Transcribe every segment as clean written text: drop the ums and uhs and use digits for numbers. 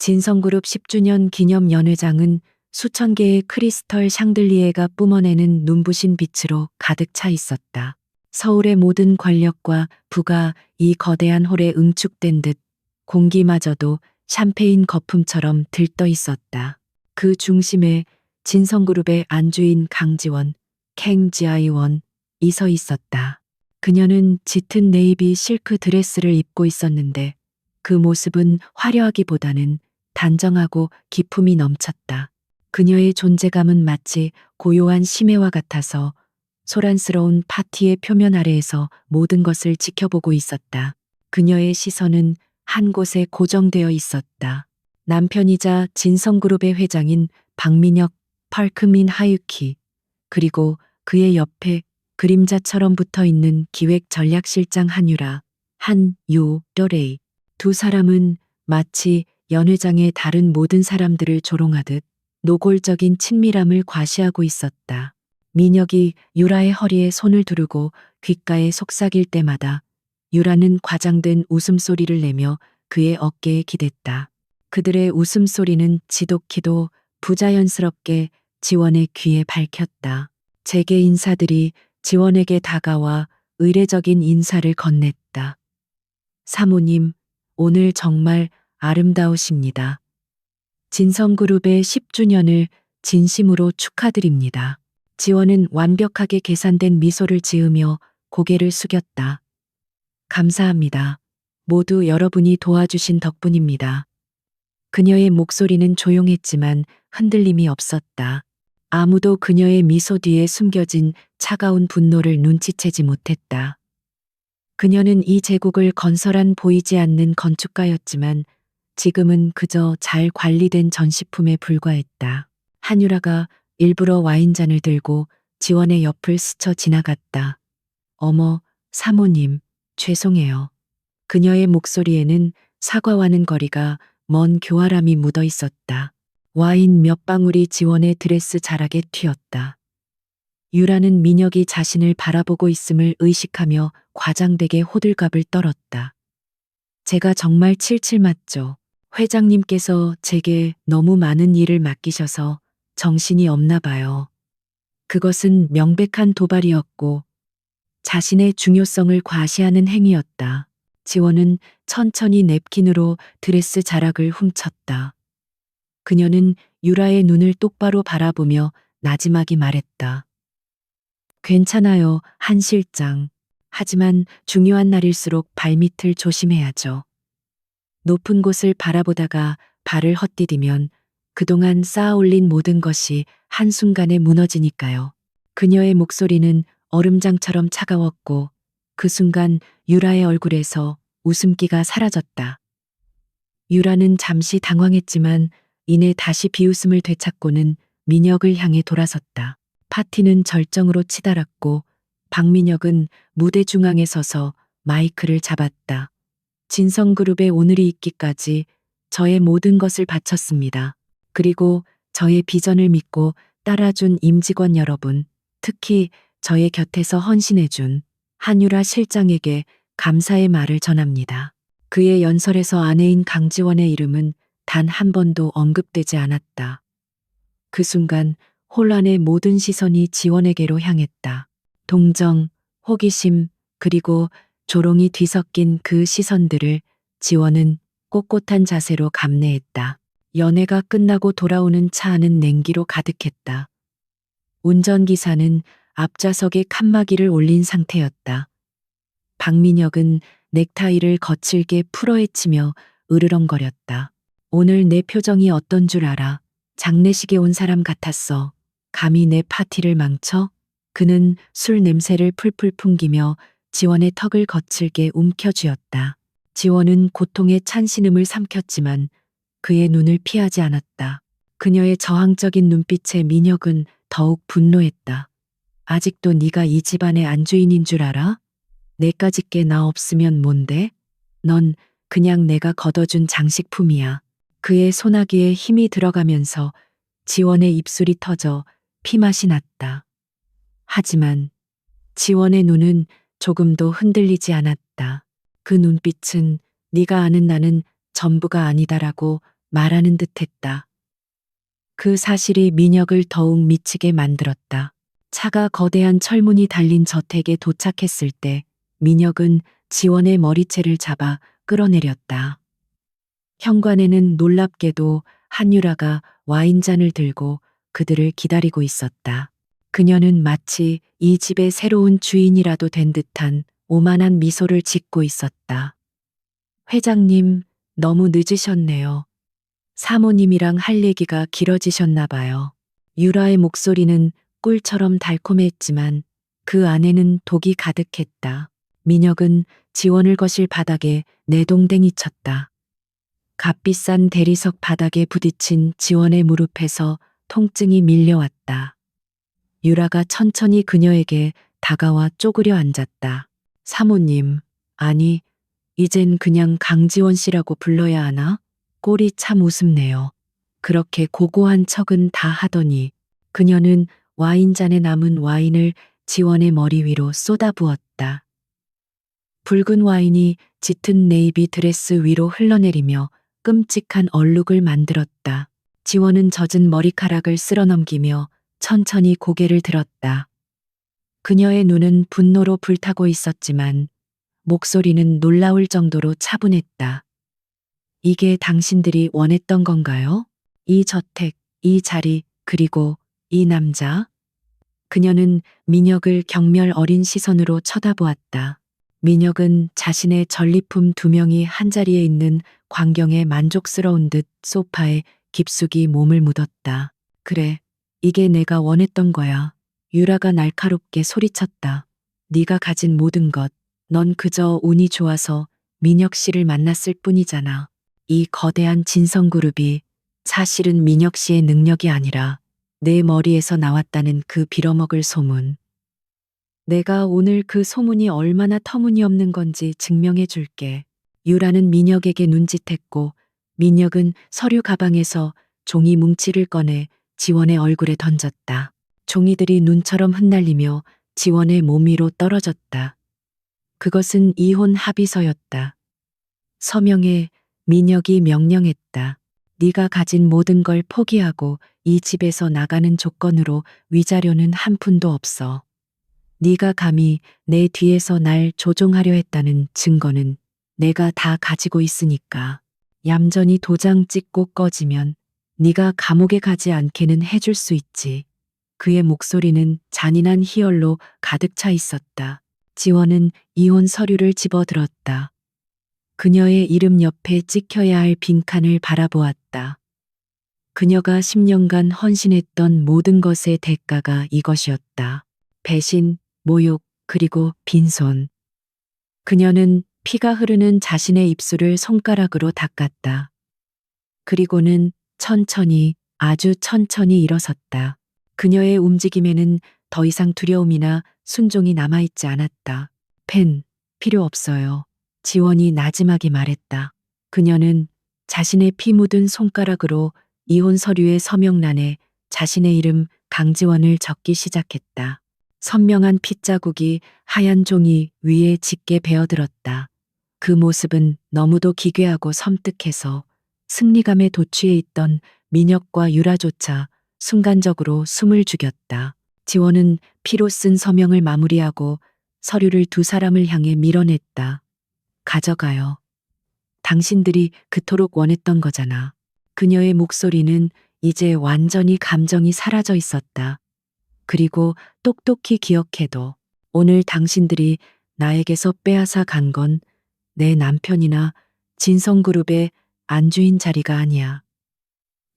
진성그룹 10주년 기념 연회장은 수천 개의 크리스털 샹들리에가 뿜어내는 눈부신 빛으로 가득 차 있었다. 서울의 모든 권력과 부가 이 거대한 홀에 응축된 듯 공기마저도 샴페인 거품처럼 들떠 있었다. 그 중심에 진성그룹의 안주인 강지원, 캥지아이원이 서 있었다. 그녀는 짙은 네이비 실크 드레스를 입고 있었는데 그 모습은 화려하기보다는 단정하고 기품이 넘쳤다. 그녀의 존재감은 마치 고요한 심해와 같아서 소란스러운 파티의 표면 아래에서 모든 것을 지켜보고 있었다. 그녀의 시선은 한 곳에 고정되어 있었다. 남편이자 진성그룹의 회장인 박민혁, 펄크민 하유키, 그리고 그의 옆에 그림자처럼 붙어 있는 기획전략실장 한유라, 한유러레이. 두 사람은 마치 연회장의 다른 모든 사람들을 조롱하듯 노골적인 친밀함을 과시하고 있었다. 민혁이 유라의 허리에 손을 두르고 귓가에 속삭일 때마다 유라는 과장된 웃음소리를 내며 그의 어깨에 기댔다. 그들의 웃음소리는 지독히도 부자연스럽게 지원의 귀에 밝혔다. 재계 인사들이 지원에게 다가와 의례적인 인사를 건넸다. 사모님, 오늘 정말 아름다우십니다. 진성그룹의 10주년을 진심으로 축하드립니다. 지원은 완벽하게 계산된 미소를 지으며 고개를 숙였다. 감사합니다. 모두 여러분이 도와주신 덕분입니다. 그녀의 목소리는 조용했지만 흔들림이 없었다. 아무도 그녀의 미소 뒤에 숨겨진 차가운 분노를 눈치채지 못했다. 그녀는 이 제국을 건설한 보이지 않는 건축가였지만 지금은 그저 잘 관리된 전시품에 불과했다. 한유라가 일부러 와인잔을 들고 지원의 옆을 스쳐 지나갔다. 어머, 사모님, 죄송해요. 그녀의 목소리에는 사과와는 거리가 먼 교활함이 묻어 있었다. 와인 몇 방울이 지원의 드레스 자락에 튀었다. 유라는 민혁이 자신을 바라보고 있음을 의식하며 과장되게 호들갑을 떨었다. 제가 정말 칠칠 맞죠. 회장님께서 제게 너무 많은 일을 맡기셔서 정신이 없나 봐요. 그것은 명백한 도발이었고 자신의 중요성을 과시하는 행위였다. 지원은 천천히 냅킨으로 드레스 자락을 훔쳤다. 그녀는 유라의 눈을 똑바로 바라보며 나지막이 말했다. 괜찮아요, 한 실장. 하지만 중요한 날일수록 발밑을 조심해야죠. 높은 곳을 바라보다가 발을 헛디디면 그동안 쌓아올린 모든 것이 한순간에 무너지니까요. 그녀의 목소리는 얼음장처럼 차가웠고 그 순간 유라의 얼굴에서 웃음기가 사라졌다. 유라는 잠시 당황했지만 이내 다시 비웃음을 되찾고는 민혁을 향해 돌아섰다. 파티는 절정으로 치달았고 박민혁은 무대 중앙에 서서 마이크를 잡았다. 진성그룹의 오늘이 있기까지 저의 모든 것을 바쳤습니다. 그리고 저의 비전을 믿고 따라준 임직원 여러분, 특히 저의 곁에서 헌신해준 한유라 실장에게 감사의 말을 전합니다. 그의 연설에서 아내인 강지원의 이름은 단 한 번도 언급되지 않았다. 그 순간 혼란의 모든 시선이 지원에게로 향했다. 동정, 호기심, 그리고 조롱이 뒤섞인 그 시선들을 지원은 꼿꼿한 자세로 감내했다. 연회가 끝나고 돌아오는 차 안은 냉기로 가득했다. 운전기사는 앞좌석에 칸막이를 올린 상태였다. 박민혁은 넥타이를 거칠게 풀어헤치며 으르렁거렸다. 오늘 내 표정이 어떤 줄 알아? 장례식에 온 사람 같았어. 감히 내 파티를 망쳐? 그는 술 냄새를 풀풀 풍기며 지원의 턱을 거칠게 움켜쥐었다. 지원은 고통에 찬 신음을 삼켰지만 그의 눈을 피하지 않았다. 그녀의 저항적인 눈빛에 민혁은 더욱 분노했다. 아직도 네가 이 집안의 안주인인 줄 알아? 내까짓 게 나 없으면 뭔데? 넌 그냥 내가 걷어준 장식품이야. 그의 소나기에 힘이 들어가면서 지원의 입술이 터져 피맛이 났다. 하지만 지원의 눈은 조금도 흔들리지 않았다. 그 눈빛은 네가 아는 나는 전부가 아니다라고 말하는 듯했다. 그 사실이 민혁을 더욱 미치게 만들었다. 차가 거대한 철문이 달린 저택에 도착했을 때 민혁은 지원의 머리채를 잡아 끌어내렸다. 현관에는 놀랍게도 한유라가 와인잔을 들고 그들을 기다리고 있었다. 그녀는 마치 이 집의 새로운 주인이라도 된 듯한 오만한 미소를 짓고 있었다. 회장님, 너무 늦으셨네요. 사모님이랑 할 얘기가 길어지셨나 봐요. 유라의 목소리는 꿀처럼 달콤했지만 그 안에는 독이 가득했다. 민혁은 지원을 거실 바닥에 내동댕이 쳤다. 값비싼 대리석 바닥에 부딪힌 지원의 무릎에서 통증이 밀려왔다. 유라가 천천히 그녀에게 다가와 쪼그려 앉았다. 사모님, 아니, 이젠 그냥 강지원 씨라고 불러야 하나? 꼴이 참 우습네요. 그렇게 고고한 척은 다 하더니 그녀는 와인잔에 남은 와인을 지원의 머리 위로 쏟아부었다. 붉은 와인이 짙은 네이비 드레스 위로 흘러내리며 끔찍한 얼룩을 만들었다. 지원은 젖은 머리카락을 쓸어넘기며 천천히 고개를 들었다. 그녀의 눈은 분노로 불타고 있었지만 목소리는 놀라울 정도로 차분했다. 이게 당신들이 원했던 건가요? 이 저택, 이 자리, 그리고 이 남자? 그녀는 민혁을 경멸 어린 시선으로 쳐다보았다. 민혁은 자신의 전리품 두 명이 한자리에 있는 광경에 만족스러운 듯 소파에 깊숙이 몸을 묻었다. 그래, 이게 내가 원했던 거야. 유라가 날카롭게 소리쳤다. 네가 가진 모든 것, 넌 그저 운이 좋아서 민혁 씨를 만났을 뿐이잖아. 이 거대한 진성그룹이 사실은 민혁 씨의 능력이 아니라 내 머리에서 나왔다는 그 빌어먹을 소문. 내가 오늘 그 소문이 얼마나 터무니없는 건지 증명해 줄게. 유라는 민혁에게 눈짓했고 민혁은 서류 가방에서 종이 뭉치를 꺼내 지원의 얼굴에 던졌다. 종이들이 눈처럼 흩날리며 지원의 몸 위로 떨어졌다. 그것은 이혼 합의서였다. 서명에 민혁이 명령했다. 네가 가진 모든 걸 포기하고 이 집에서 나가는 조건으로 위자료는 한 푼도 없어. 네가 감히 내 뒤에서 날 조종하려 했다는 증거는 내가 다 가지고 있으니까. 얌전히 도장 찍고 꺼지면 네가 감옥에 가지 않게는 해줄 수 있지. 그의 목소리는 잔인한 희열로 가득 차 있었다. 지원은 이혼 서류를 집어들었다. 그녀의 이름 옆에 찍혀야 할 빈칸을 바라보았다. 그녀가 10년간 헌신했던 모든 것의 대가가 이것이었다. 배신, 모욕, 그리고 빈손. 그녀는 피가 흐르는 자신의 입술을 손가락으로 닦았다. 그리고는 천천히, 아주 천천히 일어섰다. 그녀의 움직임에는 더 이상 두려움이나 순종이 남아있지 않았다. 펜, 필요 없어요. 지원이 나지막이 말했다. 그녀는 자신의 피 묻은 손가락으로 이혼 서류의 서명란에 자신의 이름 강지원을 적기 시작했다. 선명한 핏자국이 하얀 종이 위에 짙게 베어들었다. 그 모습은 너무도 기괴하고 섬뜩해서 승리감에 도취해 있던 민혁과 유라조차 순간적으로 숨을 죽였다. 지원은 피로 쓴 서명을 마무리하고 서류를 두 사람을 향해 밀어냈다. 가져가요. 당신들이 그토록 원했던 거잖아. 그녀의 목소리는 이제 완전히 감정이 사라져 있었다. 그리고 똑똑히 기억해도 오늘 당신들이 나에게서 빼앗아 간 건 내 남편이나 진성그룹의 안주인 자리가 아니야.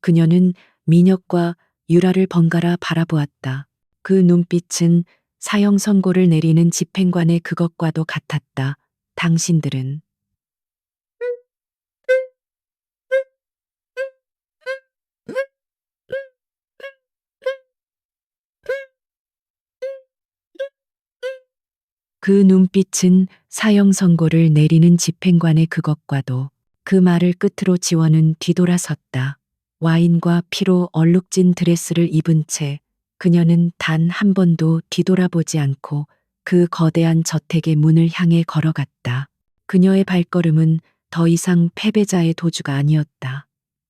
그녀는 민혁과 유라를 번갈아 바라보았다. 그 눈빛은 사형 선고를 내리는 집행관의 그것과도 같았다. 당신들은 그 눈빛은 사형 선고를 내리는 집행관의 그것과도 그 말을 끝으로 지원은 뒤돌아섰다. 와인과 피로 얼룩진 드레스를 입은 채 그녀는 단 한 번도 뒤돌아보지 않고 그 거대한 저택의 문을 향해 걸어갔다. 그녀의 발걸음은 더 이상 패배자의 도주가 아니었다.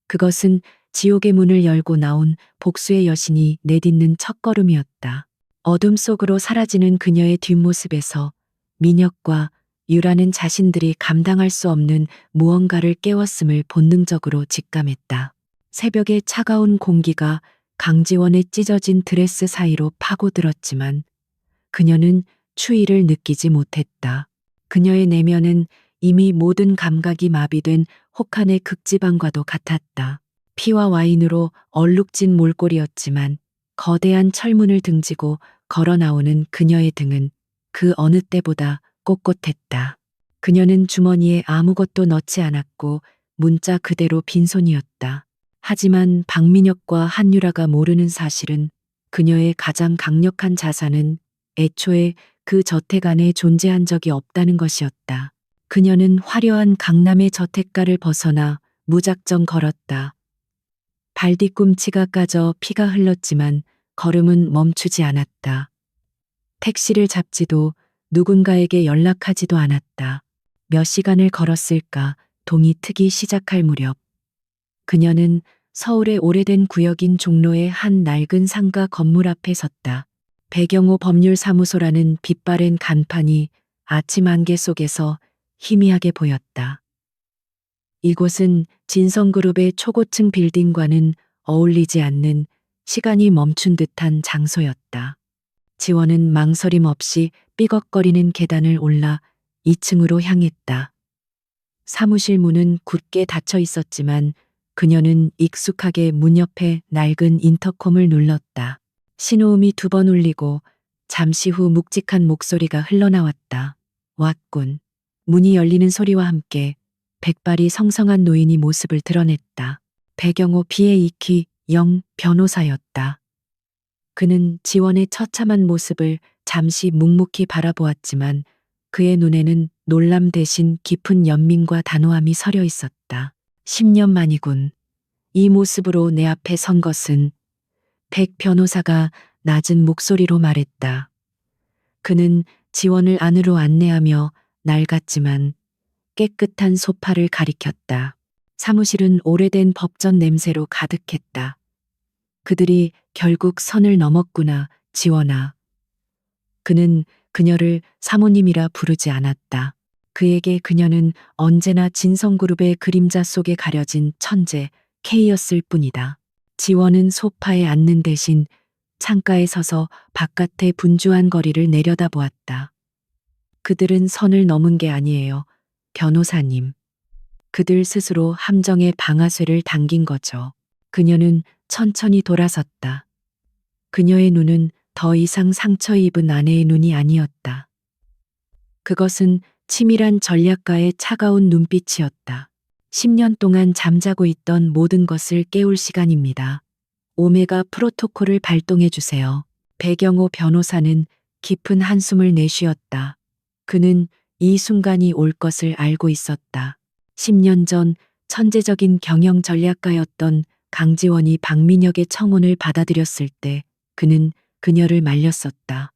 그것은 지옥의 문을 열고 나온 복수의 여신이 내딛는 첫걸음이었다. 어둠 속으로 사라지는 그녀의 뒷모습에서 민혁과 유라는 자신들이 감당할 수 없는 무언가를 깨웠음을 본능적으로 직감했다. 새벽의 차가운 공기가 강지원의 찢어진 드레스 사이로 파고들었지만 그녀는 추위를 느끼지 못했다. 그녀의 내면은 이미 모든 감각이 마비된 혹한의 극지방과도 같았다. 피와 와인으로 얼룩진 몰골이었지만 거대한 철문을 등지고 걸어 나오는 그녀의 등은 그 어느 때보다 꼿꼿했다. 그녀는 주머니에 아무것도 넣지 않았고 문자 그대로 빈손이었다. 하지만 박민혁과 한유라가 모르는 사실은 그녀의 가장 강력한 자산은 애초에 그 저택 안에 존재한 적이 없다는 것이었다. 그녀는 화려한 강남의 저택가를 벗어나 무작정 걸었다. 발 뒤꿈치가 까져 피가 흘렀지만 걸음은 멈추지 않았다. 택시를 잡지도 누군가에게 연락하지도 않았다. 몇 시간을 걸었을까 동이 트기 시작할 무렵. 그녀는 서울의 오래된 구역인 종로의 한 낡은 상가 건물 앞에 섰다. 배경호 법률사무소라는 빛바랜 간판이 아침 안개 속에서 희미하게 보였다. 이곳은 진성그룹의 초고층 빌딩과는 어울리지 않는 시간이 멈춘 듯한 장소였다. 지원은 망설임 없이 삐걱거리는 계단을 올라 2층으로 향했다. 사무실 문은 굳게 닫혀 있었지만 그녀는 익숙하게 문 옆에 낡은 인터콤을 눌렀다. 신호음이 2번 울리고 잠시 후 묵직한 목소리가 흘러나왔다. 왔군. 문이 열리는 소리와 함께 백발이 성성한 노인이 모습을 드러냈다. 배경호 비에 영 변호사였다. 그는 지원의 처참한 모습을 잠시 묵묵히 바라보았지만 그의 눈에는 놀람 대신 깊은 연민과 단호함이 서려 있었다. 10년 만이군. 이 모습으로 내 앞에 선 것은 백 변호사가 낮은 목소리로 말했다. 그는 지원을 안으로 안내하며 낡았지만 깨끗한 소파를 가리켰다. 사무실은 오래된 법전 냄새로 가득했다. 그들이 결국 선을 넘었구나, 지원아. 그는 그녀를 사모님이라 부르지 않았다. 그에게 그녀는 언제나 진성그룹의 그림자 속에 가려진 천재 K였을 뿐이다. 지원은 소파에 앉는 대신 창가에 서서 바깥의 분주한 거리를 내려다보았다. 그들은 선을 넘은 게 아니에요, 변호사님. 그들 스스로 함정의 방아쇠를 당긴 거죠. 그녀는 천천히 돌아섰다. 그녀의 눈은 더 이상 상처 입은 아내의 눈이 아니었다. 그것은 치밀한 전략가의 차가운 눈빛이었다. 10년 동안 잠자고 있던 모든 것을 깨울 시간입니다. 오메가 프로토콜을 발동해 주세요. 배경호 변호사는 깊은 한숨을 내쉬었다. 그는 이 순간이 올 것을 알고 있었다. 10년 전 천재적인 경영 전략가였던 강지원이 박민혁의 청혼을 받아들였을 때 그는 그녀를 말렸었다.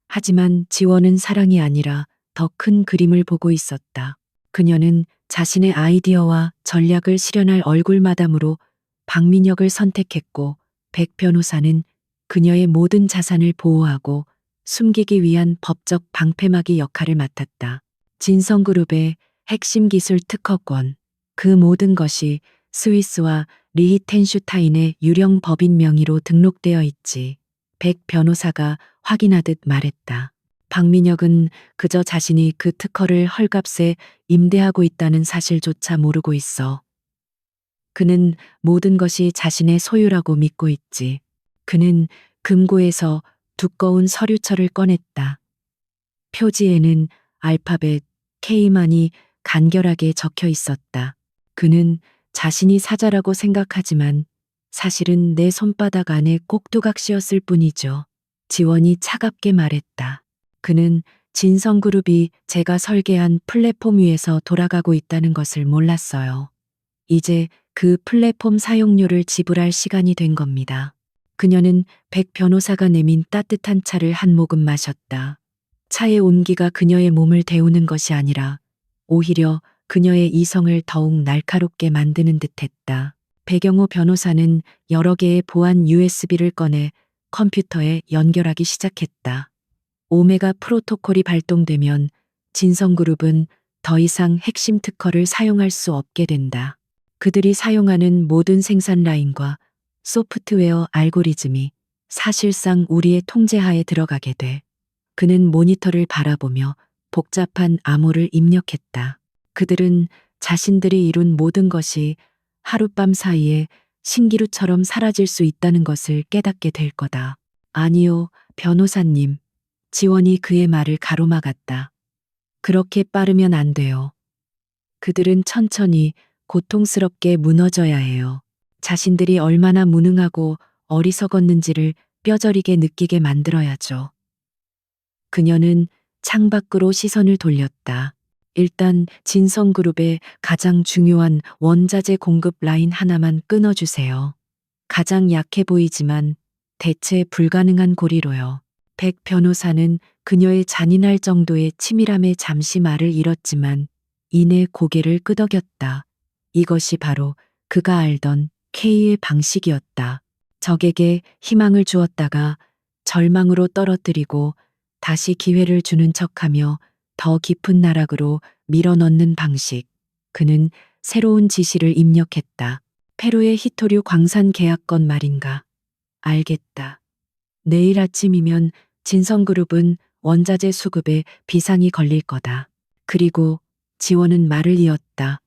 하지만 지원은 사랑이 아니라 더 큰 그림을 보고 있었다. 그녀는 자신의 아이디어와 전략을 실현할 얼굴마담으로 박민혁을 선택했고 백 변호사는 그녀의 모든 자산을 보호하고 숨기기 위한 법적 방패막이 역할을 맡았다. 진성그룹의 핵심 기술 특허권, 그 모든 것이 스위스와 리히텐슈타인의 유령 법인 명의로 등록되어 있지. 백 변호사가 확인하듯 말했다. 박민혁은 그저 자신이 그 특허를 헐값에 임대하고 있다는 사실조차 모르고 있어. 그는 모든 것이 자신의 소유라고 믿고 있지. 그는 금고에서 두꺼운 서류철을 꺼냈다. 표지에는 알파벳 K만이 간결하게 적혀 있었다. 그는 자신이 사자라고 생각하지만 사실은 내 손바닥 안에 꼭두각시였을 뿐이죠. 지원이 차갑게 말했다. 그는 진성그룹이 제가 설계한 플랫폼 위에서 돌아가고 있다는 것을 몰랐어요. 이제 그 플랫폼 사용료를 지불할 시간이 된 겁니다. 그녀는 백 변호사가 내민 따뜻한 차를 한 모금 마셨다. 차의 온기가 그녀의 몸을 데우는 것이 아니라 오히려 그녀의 이성을 더욱 날카롭게 만드는 듯했다. 배경호 변호사는 여러 개의 보안 USB를 꺼내 컴퓨터에 연결하기 시작했다. 오메가 프로토콜이 발동되면 진성그룹은 더 이상 핵심 특허를 사용할 수 없게 된다. 그들이 사용하는 모든 생산 라인과 소프트웨어 알고리즘이 사실상 우리의 통제하에 들어가게 돼. 그는 모니터를 바라보며 복잡한 암호를 입력했다. 그들은 자신들이 이룬 모든 것이 하룻밤 사이에 신기루처럼 사라질 수 있다는 것을 깨닫게 될 거다. 아니요, 변호사님. 지원이 그의 말을 가로막았다. 그렇게 빠르면 안 돼요. 그들은 천천히 고통스럽게 무너져야 해요. 자신들이 얼마나 무능하고 어리석었는지를 뼈저리게 느끼게 만들어야죠. 그녀는 창밖으로 시선을 돌렸다. 일단 진성그룹의 가장 중요한 원자재 공급 라인 하나만 끊어주세요. 가장 약해 보이지만 대체 불가능한 고리로요. 백 변호사는 그녀의 잔인할 정도의 치밀함에 잠시 말을 잃었지만 이내 고개를 끄덕였다. 이것이 바로 그가 알던 K의 방식이었다. 적에게 희망을 주었다가 절망으로 떨어뜨리고 다시 기회를 주는 척하며 더 깊은 나락으로 밀어넣는 방식. 그는 새로운 지시를 입력했다. 페루의 히토류 광산 계약건 말인가? 알겠다. 내일 아침이면 진성그룹은 원자재 수급에 비상이 걸릴 거다. 그리고 지원은 말을 이었다.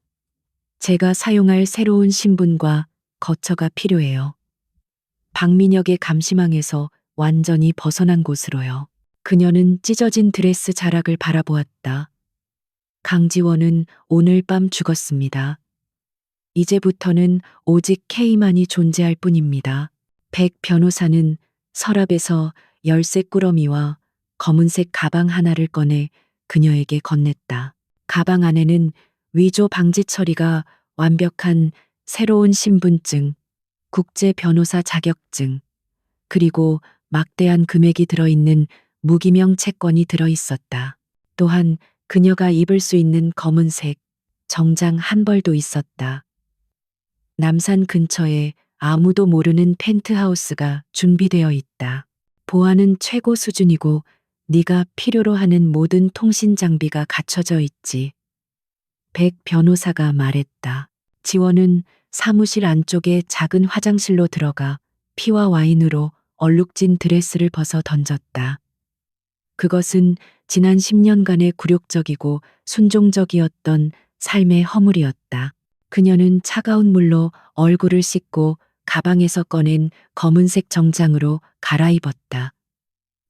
제가 사용할 새로운 신분과 거처가 필요해요. 박민혁의 감시망에서 완전히 벗어난 곳으로요. 그녀는 찢어진 드레스 자락을 바라보았다. 강지원은 오늘 밤 죽었습니다. 이제부터는 오직 K만이 존재할 뿐입니다. 백 변호사는 서랍에서 열쇠 꾸러미와 검은색 가방 하나를 꺼내 그녀에게 건넸다. 가방 안에는 위조 방지 처리가 완벽한 새로운 신분증, 국제 변호사 자격증, 그리고 막대한 금액이 들어있는 무기명 채권이 들어있었다. 또한 그녀가 입을 수 있는 검은색 정장 한 벌도 있었다. 남산 근처에 아무도 모르는 펜트하우스가 준비되어 있다. 보안은 최고 수준이고 네가 필요로 하는 모든 통신 장비가 갖춰져 있지. 백 변호사가 말했다. 지원은 사무실 안쪽의 작은 화장실로 들어가 피와 와인으로 얼룩진 드레스를 벗어 던졌다. 그것은 지난 10년간의 굴욕적이고 순종적이었던 삶의 허물이었다. 그녀는 차가운 물로 얼굴을 씻고 가방에서 꺼낸 검은색 정장으로 갈아입었다.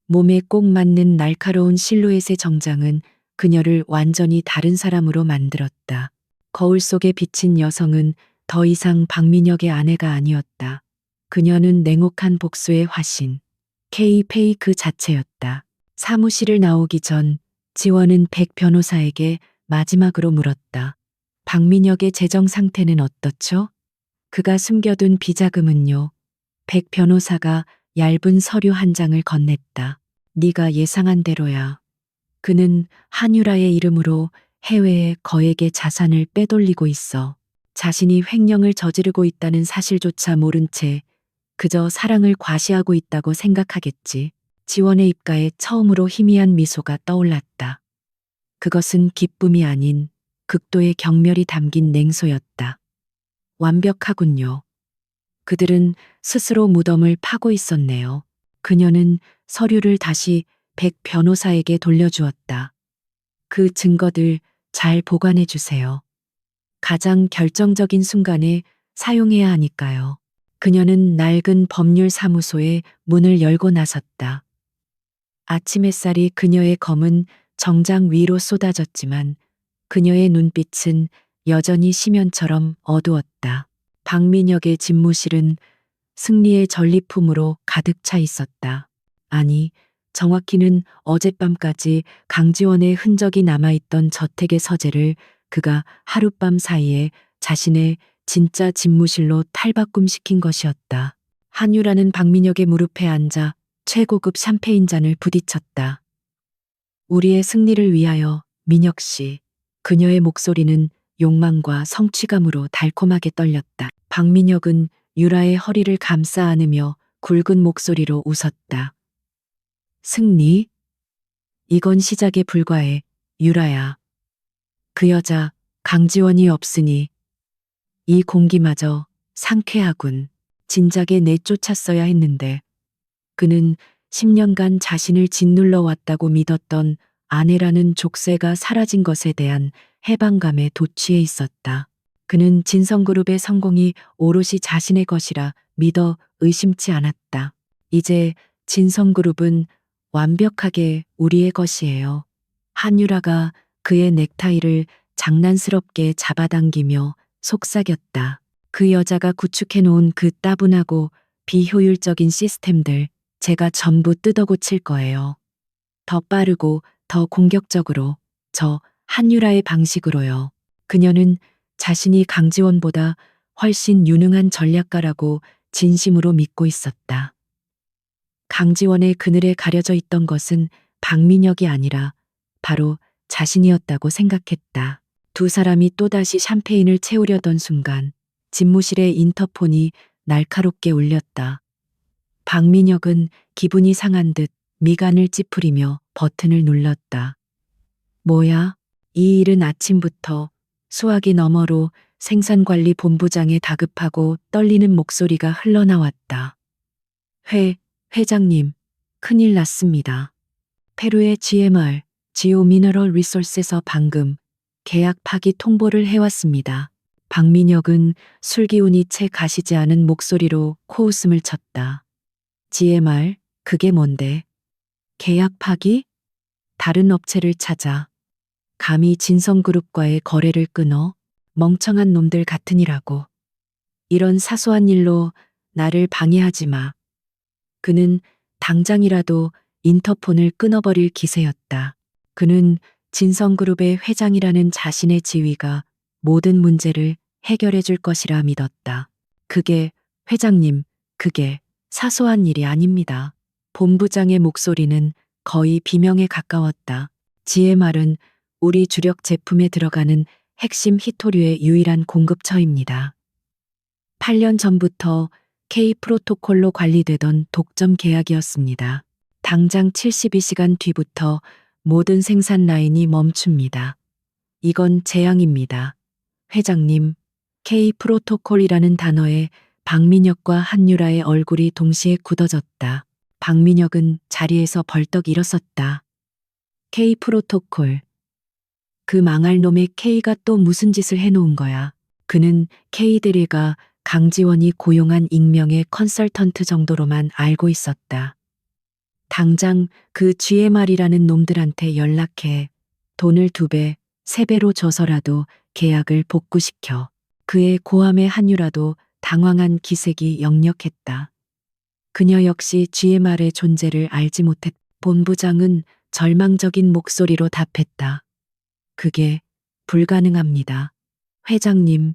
몸에 꼭 맞는 날카로운 실루엣의 정장은 그녀를 완전히 다른 사람으로 만들었다. 거울 속에 비친 여성은 더 이상 박민혁의 아내가 아니었다. 그녀는 냉혹한 복수의 화신, K 페이크 자체였다. 사무실을 나오기 전 지원은 백 변호사에게 마지막으로 물었다. 박민혁의 재정 상태는 어떻죠? 그가 숨겨둔 비자금은요? 백 변호사가 얇은 서류 한 장을 건넸다. 네가 예상한 대로야. 그는 한유라의 이름으로 해외에 거액의 자산을 빼돌리고 있어. 자신이 횡령을 저지르고 있다는 사실조차 모른 채 그저 사랑을 과시하고 있다고 생각하겠지. 지원의 입가에 처음으로 희미한 미소가 떠올랐다. 그것은 기쁨이 아닌 극도의 경멸이 담긴 냉소였다. 완벽하군요. 그들은 스스로 무덤을 파고 있었네요. 그녀는 서류를 다시 백 변호사에게 돌려주었다. 그 증거들 잘 보관해 주세요. 가장 결정적인 순간에 사용해야 하니까요. 그녀는 낡은 법률사무소의 문을 열고 나섰다. 아침 햇살이 그녀의 검은 정장 위로 쏟아졌지만 그녀의 눈빛은 여전히 심연처럼 어두웠다. 박민혁의 집무실은 승리의 전리품으로 가득 차 있었다. 아니, 정확히는 어젯밤까지 강지원의 흔적이 남아있던 저택의 서재를 그가 하룻밤 사이에 자신의 진짜 집무실로 탈바꿈시킨 것이었다. 한유라는 박민혁의 무릎에 앉아 최고급 샴페인 잔을 부딪혔다. 우리의 승리를 위하여, 민혁 씨. 그녀의 목소리는 욕망과 성취감으로 달콤하게 떨렸다. 박민혁은 유라의 허리를 감싸 안으며 굵은 목소리로 웃었다. 승리? 이건 시작에 불과해, 유라야. 그 여자, 강지원이 없으니 이 공기마저 상쾌하군. 진작에 내쫓았어야 했는데 그는 10년간 자신을 짓눌러 왔다고 믿었던 아내라는 족쇄가 사라진 것에 대한 해방감에 도취해 있었다. 그는 진성그룹의 성공이 오롯이 자신의 것이라 믿어 의심치 않았다. 이제 진성그룹은 완벽하게 우리의 것이에요. 한유라가 그의 넥타이를 장난스럽게 잡아당기며 속삭였다. 그 여자가 구축해 놓은 그 따분하고 비효율적인 시스템들 제가 전부 뜯어 고칠 거예요. 더 빠르고 더 공격적으로 저 한유라의 방식으로요. 그녀는 자신이 강지원보다 훨씬 유능한 전략가라고 진심으로 믿고 있었다. 강지원의 그늘에 가려져 있던 것은 박민혁이 아니라 바로 자신이었다고 생각했다. 두 사람이 또다시 샴페인을 채우려던 순간 집무실의 인터폰이 날카롭게 울렸다. 박민혁은 기분이 상한 듯 미간을 찌푸리며 버튼을 눌렀다. 뭐야? 이 일은 아침부터 수화기 너머로 생산관리본부장의 다급하고 떨리는 목소리가 흘러나왔다. 회장님, 큰일 났습니다. 페루의 GMR, 지오 미너럴 리소스에서 방금 계약 파기 통보를 해왔습니다. 박민혁은 술기운이 채 가시지 않은 목소리로 코웃음을 쳤다. GMR, 그게 뭔데? 계약 파기? 다른 업체를 찾아. 감히 진성그룹과의 거래를 끊어? 멍청한 놈들 같으니라고. 이런 사소한 일로 나를 방해하지 마. 그는 당장이라도 인터폰을 끊어버릴 기세였다. 그는 진성그룹의 회장이라는 자신의 지위가 모든 문제를 해결해 줄 것이라 믿었다. 회장님, 그게 사소한 일이 아닙니다. 본부장의 목소리는 거의 비명에 가까웠다. GMR은 우리 주력 제품에 들어가는 핵심 히토류의 유일한 공급처입니다. 8년 전부터 K 프로토콜로 관리되던 독점 계약이었습니다. 당장 72시간 뒤부터 모든 생산 라인이 멈춥니다. 이건 재앙입니다. 회장님, K 프로토콜이라는 단어에 박민혁과 한유라의 얼굴이 동시에 굳어졌다. 박민혁은 자리에서 벌떡 일어섰다. K 프로토콜. 그 망할 놈의 K가 또 무슨 짓을 해놓은 거야. 그는 K들이가 강지원이 고용한 익명의 컨설턴트 정도로만 알고 있었다. 당장 그 GMR이라는 놈들한테 연락해 돈을 2배, 3배로 줘서라도 계약을 복구시켜. 그의 고함의 한유라도 당황한 기색이 역력했다. 그녀 역시 GMR의 존재를 알지 못했. 본부장은 절망적인 목소리로 답했다. 그게 불가능합니다. 회장님,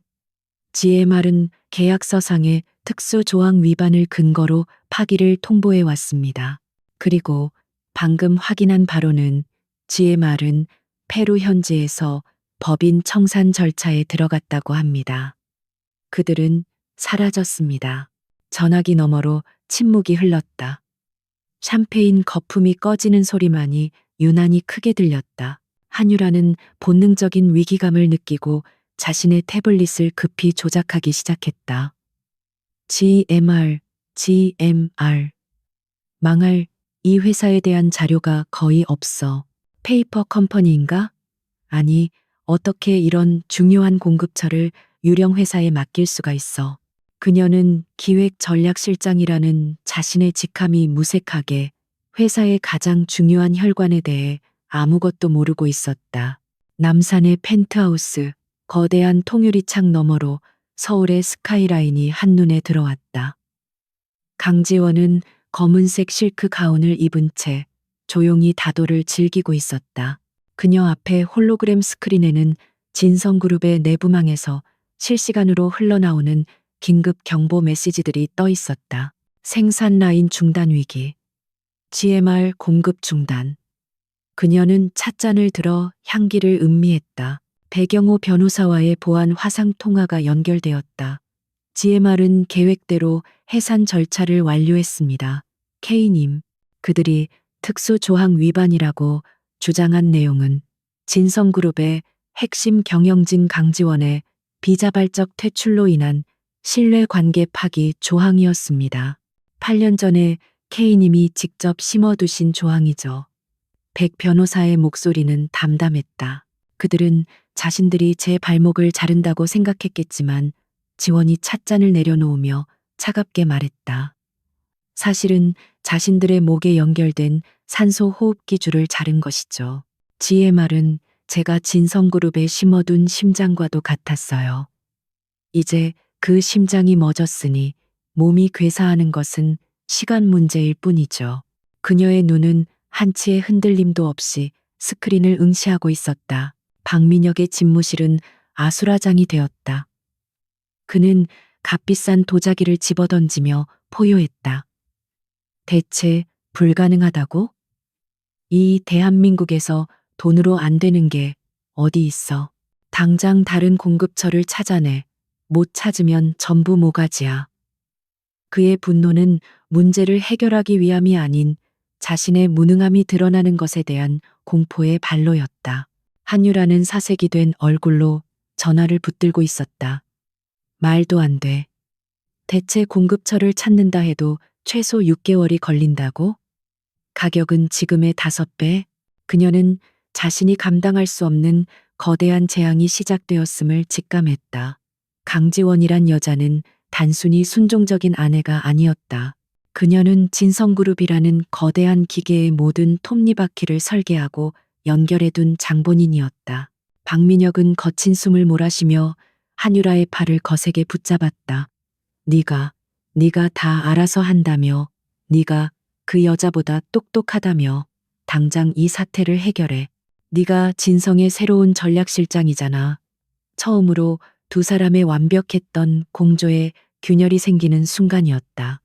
GMR은 계약서상의 특수조항 위반을 근거로 파기를 통보해 왔습니다. 그리고 방금 확인한 바로는 GMR은 페루 현지에서 법인 청산 절차에 들어갔다고 합니다. 그들은 사라졌습니다. 전화기 너머로 침묵이 흘렀다. 샴페인 거품이 꺼지는 소리만이 유난히 크게 들렸다. 한유라는 본능적인 위기감을 느끼고 자신의 태블릿을 급히 조작하기 시작했다. GMR. 망할, 이 회사에 대한 자료가 거의 없어. 페이퍼 컴퍼니인가? 아니, 어떻게 이런 중요한 공급처를 유령 회사에 맡길 수가 있어. 그녀는 기획전략실장이라는 자신의 직함이 무색하게 회사의 가장 중요한 혈관에 대해 아무것도 모르고 있었다. 남산의 펜트하우스, 거대한 통유리창 너머로 서울의 스카이라인이 한눈에 들어왔다. 강지원은 검은색 실크 가운을 입은 채 조용히 다도를 즐기고 있었다. 그녀 앞에 홀로그램 스크린에는 진성그룹의 내부망에서 실시간으로 흘러나오는 긴급 경보 메시지들이 떠 있었다. 생산 라인 중단 위기. GMR 공급 중단. 그녀는 찻잔을 들어 향기를 음미했다. 배경호 변호사와의 보안 화상 통화가 연결되었다. GMR은 계획대로 해산 절차를 완료했습니다. K님, 그들이 특수조항 위반이라고 주장한 내용은 진성그룹의 핵심 경영진 강지원의 비자발적 퇴출로 인한 신뢰관계 파기 조항이었습니다. 8년 전에 K님이 직접 심어두신 조항이죠. 백 변호사의 목소리는 담담했다. 그들은 자신들이 제 발목을 자른다고 생각했겠지만 지원이 찻잔을 내려놓으며 차갑게 말했다. 사실은 자신들의 목에 연결된 산소 호흡기 줄을 자른 것이죠. GMR은 제가 진성그룹에 심어둔 심장과도 같았어요. 이제 그 심장이 멎었으니 몸이 괴사하는 것은 시간 문제일 뿐이죠. 그녀의 눈은 한치의 흔들림도 없이 스크린을 응시하고 있었다. 박민혁의 집무실은 아수라장이 되었다. 그는 값비싼 도자기를 집어던지며 포효했다. 대체 불가능하다고? 이 대한민국에서 돈으로 안 되는 게 어디 있어. 당장 다른 공급처를 찾아내. 못 찾으면 전부 모가지야. 그의 분노는 문제를 해결하기 위함이 아닌 자신의 무능함이 드러나는 것에 대한 공포의 발로였다. 한유라는 사색이 된 얼굴로 전화를 붙들고 있었다. 말도 안 돼. 대체 공급처를 찾는다 해도 최소 6개월이 걸린다고? 가격은 지금의 5배? 그녀는 자신이 감당할 수 없는 거대한 재앙이 시작되었음을 직감했다. 강지원이란 여자는 단순히 순종적인 아내가 아니었다. 그녀는 진성그룹이라는 거대한 기계의 모든 톱니바퀴를 설계하고 연결해둔 장본인이었다. 박민혁은 거친 숨을 몰아쉬며 한유라의 팔을 거세게 붙잡았다. 네가 다 알아서 한다며. 네가 그 여자보다 똑똑하다며. 당장 이 사태를 해결해. 네가 진성의 새로운 전략실장이잖아. 처음으로 두 사람의 완벽했던 공조에 균열이 생기는 순간이었다.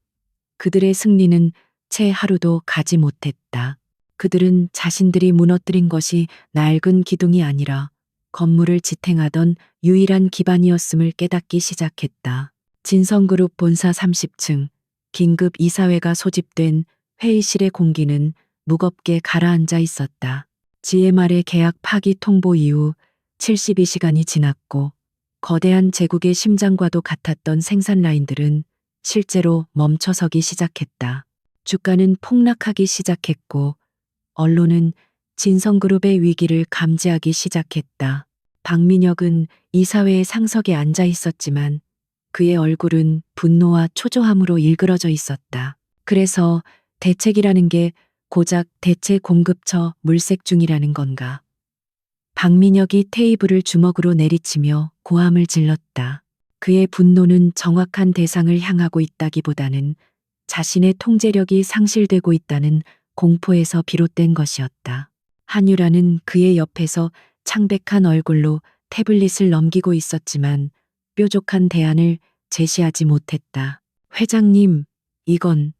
그들의 승리는 채 하루도 가지 못했다. 그들은 자신들이 무너뜨린 것이 낡은 기둥이 아니라 건물을 지탱하던 유일한 기반이었음을 깨닫기 시작했다. 진성그룹 본사 30층 긴급 이사회가 소집된 회의실의 공기는 무겁게 가라앉아 있었다. GMR의 계약 파기 통보 이후 72시간이 지났고 거대한 제국의 심장과도 같았던 생산 라인들은 실제로 멈춰서기 시작했다. 주가는 폭락하기 시작했고 언론은 진성그룹의 위기를 감지하기 시작했다. 박민혁은 이사회의 상석에 앉아 있었지만 그의 얼굴은 분노와 초조함으로 일그러져 있었다. 그래서 대책이라는 게 고작 대체 공급처 물색 중이라는 건가? 박민혁이 테이블을 주먹으로 내리치며 고함을 질렀다. 그의 분노는 정확한 대상을 향하고 있다기보다는 자신의 통제력이 상실되고 있다는 공포에서 비롯된 것이었다. 한유라는 그의 옆에서 창백한 얼굴로 태블릿을 넘기고 있었지만 뾰족한 대안을 제시하지 못했다. 회장님, 이건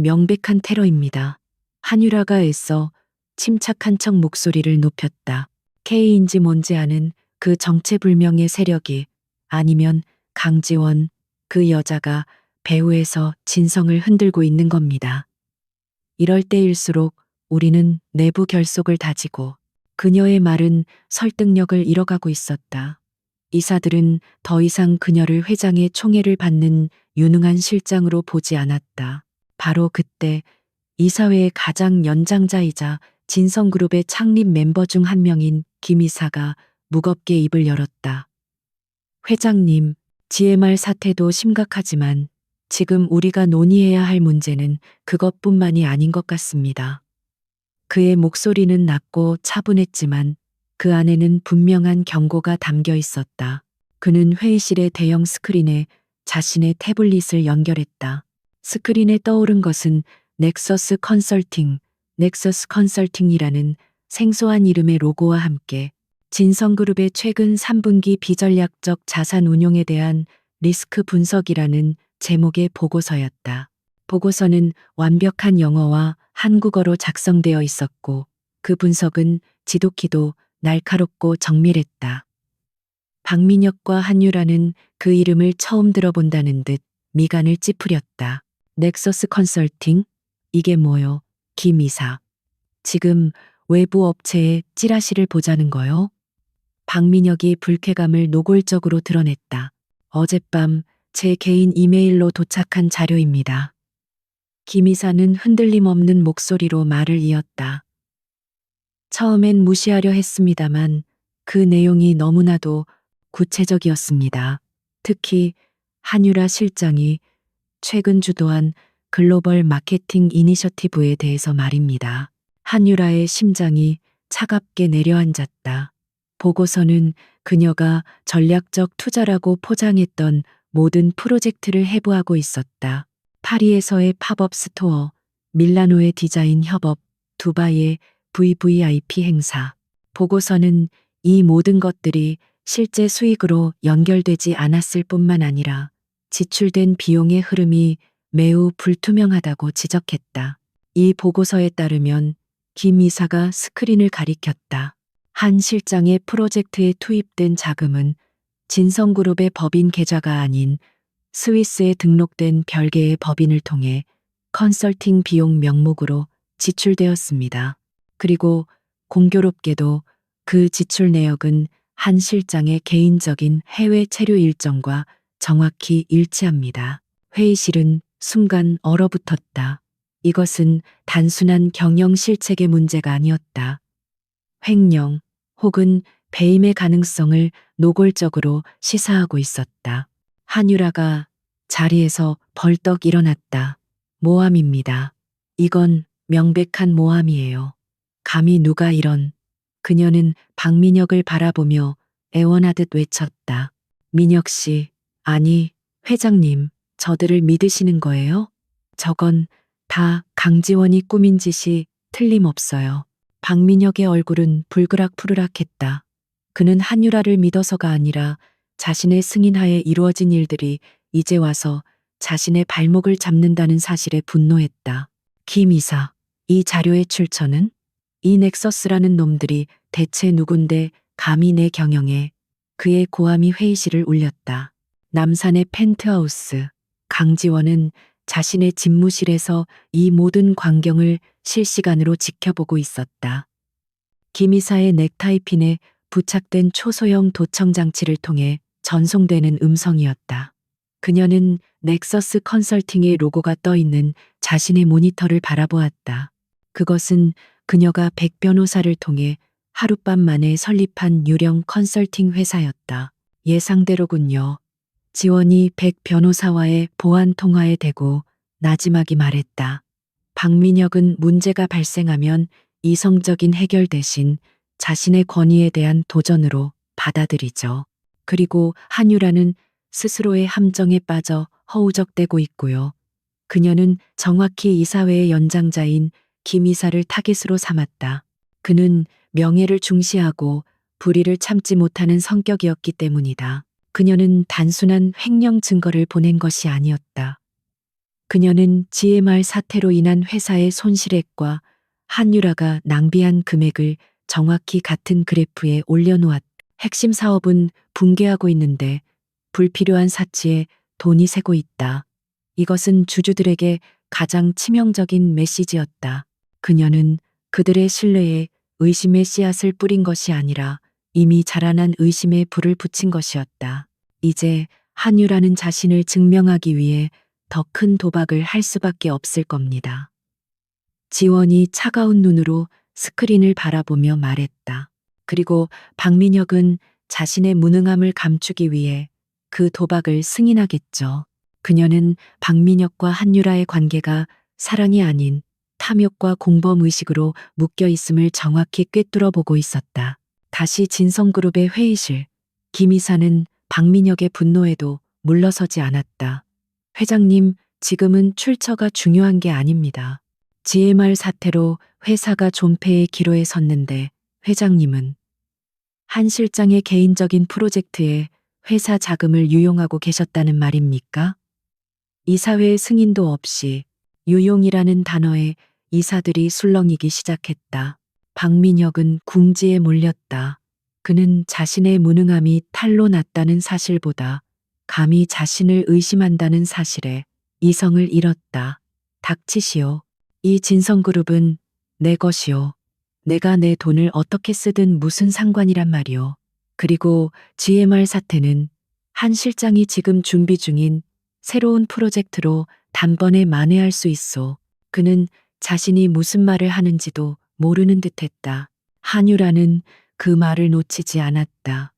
명백한 테러입니다. 한유라가 애써 침착한 척 목소리를 높였다. K인지 뭔지 아는 그 정체불명의 세력이 아니면 강지원, 그 여자가 배후에서 진성을 흔들고 있는 겁니다. 이럴 때일수록 우리는 내부 결속을 다지고 그녀의 말은 설득력을 잃어가고 있었다. 이사들은 더 이상 그녀를 회장의 총애를 받는 유능한 실장으로 보지 않았다. 바로 그때 이사회의 가장 연장자이자 진성그룹의 창립 멤버 중 한 명인 김 이사가 무겁게 입을 열었다. 회장님, GMR 사태도 심각하지만 지금 우리가 논의해야 할 문제는 그것뿐만이 아닌 것 같습니다. 그의 목소리는 낮고 차분했지만 그 안에는 분명한 경고가 담겨 있었다. 그는 회의실의 대형 스크린에 자신의 태블릿을 연결했다. 스크린에 떠오른 것은 넥서스 컨설팅이라는 생소한 이름의 로고와 함께 진성그룹의 최근 3분기 비전략적 자산 운용에 대한 리스크 분석이라는 제목의 보고서였다. 보고서는 완벽한 영어와 한국어로 작성되어 있었고 그 분석은 지독히도 날카롭고 정밀했다. 박민혁과 한유라는 그 이름을 처음 들어본다는 듯 미간을 찌푸렸다. 넥서스 컨설팅? 이게 뭐요? 김 이사. 지금 외부 업체에 찌라시를 보자는 거요? 박민혁이 불쾌감을 노골적으로 드러냈다. 어젯밤 제 개인 이메일로 도착한 자료입니다. 김 이사는 흔들림 없는 목소리로 말을 이었다. 처음엔 무시하려 했습니다만 그 내용이 너무나도 구체적이었습니다. 특히 한유라 실장이 최근 주도한 글로벌 마케팅 이니셔티브에 대해서 말입니다. 한유라의 심장이 차갑게 내려앉았다. 보고서는 그녀가 전략적 투자라고 포장했던 모든 프로젝트를 해부하고 있었다. 파리에서의 팝업 스토어, 밀라노의 디자인 협업, 두바이의 VVIP 행사. 보고서는 이 모든 것들이 실제 수익으로 연결되지 않았을 뿐만 아니라 지출된 비용의 흐름이 매우 불투명하다고 지적했다. 이 보고서에 따르면 김 이사가 스크린을 가리켰다. 한 실장의 프로젝트에 투입된 자금은 진성그룹의 법인 계좌가 아닌 스위스에 등록된 별개의 법인을 통해 컨설팅 비용 명목으로 지출되었습니다. 그리고 공교롭게도 그 지출 내역은 한 실장의 개인적인 해외 체류 일정과 정확히 일치합니다. 회의실은 순간 얼어붙었다. 이것은 단순한 경영 실책의 문제가 아니었다. 횡령 혹은 배임의 가능성을 노골적으로 시사하고 있었다. 한유라가 자리에서 벌떡 일어났다. 모함입니다. 이건 명백한 모함이에요. 감히 누가 이런. 그녀는 박민혁을 바라보며 애원하듯 외쳤다. 민혁 씨, 아니, 회장님, 저들을 믿으시는 거예요? 저건 다 강지원이 꾸민 짓이 틀림없어요. 박민혁의 얼굴은 불그락푸르락했다. 그는 한유라를 믿어서가 아니라 자신의 승인하에 이루어진 일들이 이제 와서 자신의 발목을 잡는다는 사실에 분노했다. 김 이사, 이 자료의 출처는? 이 넥서스라는 놈들이 대체 누군데 감히 내 경영에. 그의 고함이 회의실을 울렸다. 남산의 펜트하우스. 강지원은 자신의 집무실에서 이 모든 광경을 실시간으로 지켜보고 있었다. 김 이사의 넥타이핀에 부착된 초소형 도청 장치를 통해 전송되는 음성이었다. 그녀는 넥서스 컨설팅의 로고가 떠 있는 자신의 모니터를 바라보았다. 그것은 그녀가 백 변호사를 통해 하룻밤 만에 설립한 유령 컨설팅 회사였다. 예상대로군요. 지원이 백 변호사와의 보안 통화에 대고 나지막이 말했다. 박민혁은 문제가 발생하면 이성적인 해결 대신 자신의 권위에 대한 도전으로 받아들이죠. 그리고 한유라는 스스로의 함정에 빠져 허우적대고 있고요. 그녀는 정확히 이사회의 연장자인 김 이사를 타깃으로 삼았다. 그는 명예를 중시하고 불의를 참지 못하는 성격이었기 때문이다. 그녀는 단순한 횡령 증거를 보낸 것이 아니었다. 그녀는 GMR 사태로 인한 회사의 손실액과 한유라가 낭비한 금액을 정확히 같은 그래프에 올려놓았다. 핵심 사업은 붕괴하고 있는데 불필요한 사치에 돈이 새고 있다. 이것은 주주들에게 가장 치명적인 메시지였다. 그녀는 그들의 신뢰에 의심의 씨앗을 뿌린 것이 아니라 이미 자라난 의심에 불을 붙인 것이었다. 이제 한유라는 자신을 증명하기 위해 더 큰 도박을 할 수밖에 없을 겁니다. 지원이 차가운 눈으로 스크린을 바라보며 말했다. 그리고 박민혁은 자신의 무능함을 감추기 위해 그 도박을 승인하겠죠. 그녀는 박민혁과 한유라의 관계가 사랑이 아닌 탐욕과 공범의식으로 묶여 있음을 정확히 꿰뚫어 보고 있었다. 다시 진성그룹의 회의실. 김 이사는 박민혁의 분노에도 물러서지 않았다. 회장님, 지금은 출처가 중요한 게 아닙니다. GMR 사태로 회사가 존폐의 기로에 섰는데 회장님은 한 실장의 개인적인 프로젝트에 회사 자금을 유용하고 계셨다는 말입니까? 이사회의 승인도 없이 유용이라는 단어에 이사들이 술렁이기 시작했다. 박민혁은 궁지에 몰렸다. 그는 자신의 무능함이 탄로 났다는 사실보다 감히 자신을 의심한다는 사실에 이성을 잃었다. 닥치시오. 이 진성그룹은 내 것이오. 내가 내 돈을 어떻게 쓰든 무슨 상관이란 말이오. 그리고 GMR 사태는 한 실장이 지금 준비 중인 새로운 프로젝트로 단번에 만회할 수 있소. 그는 자신이 무슨 말을 하는지도 모르는 듯했다. 한유라는 그 말을 놓치지 않았다.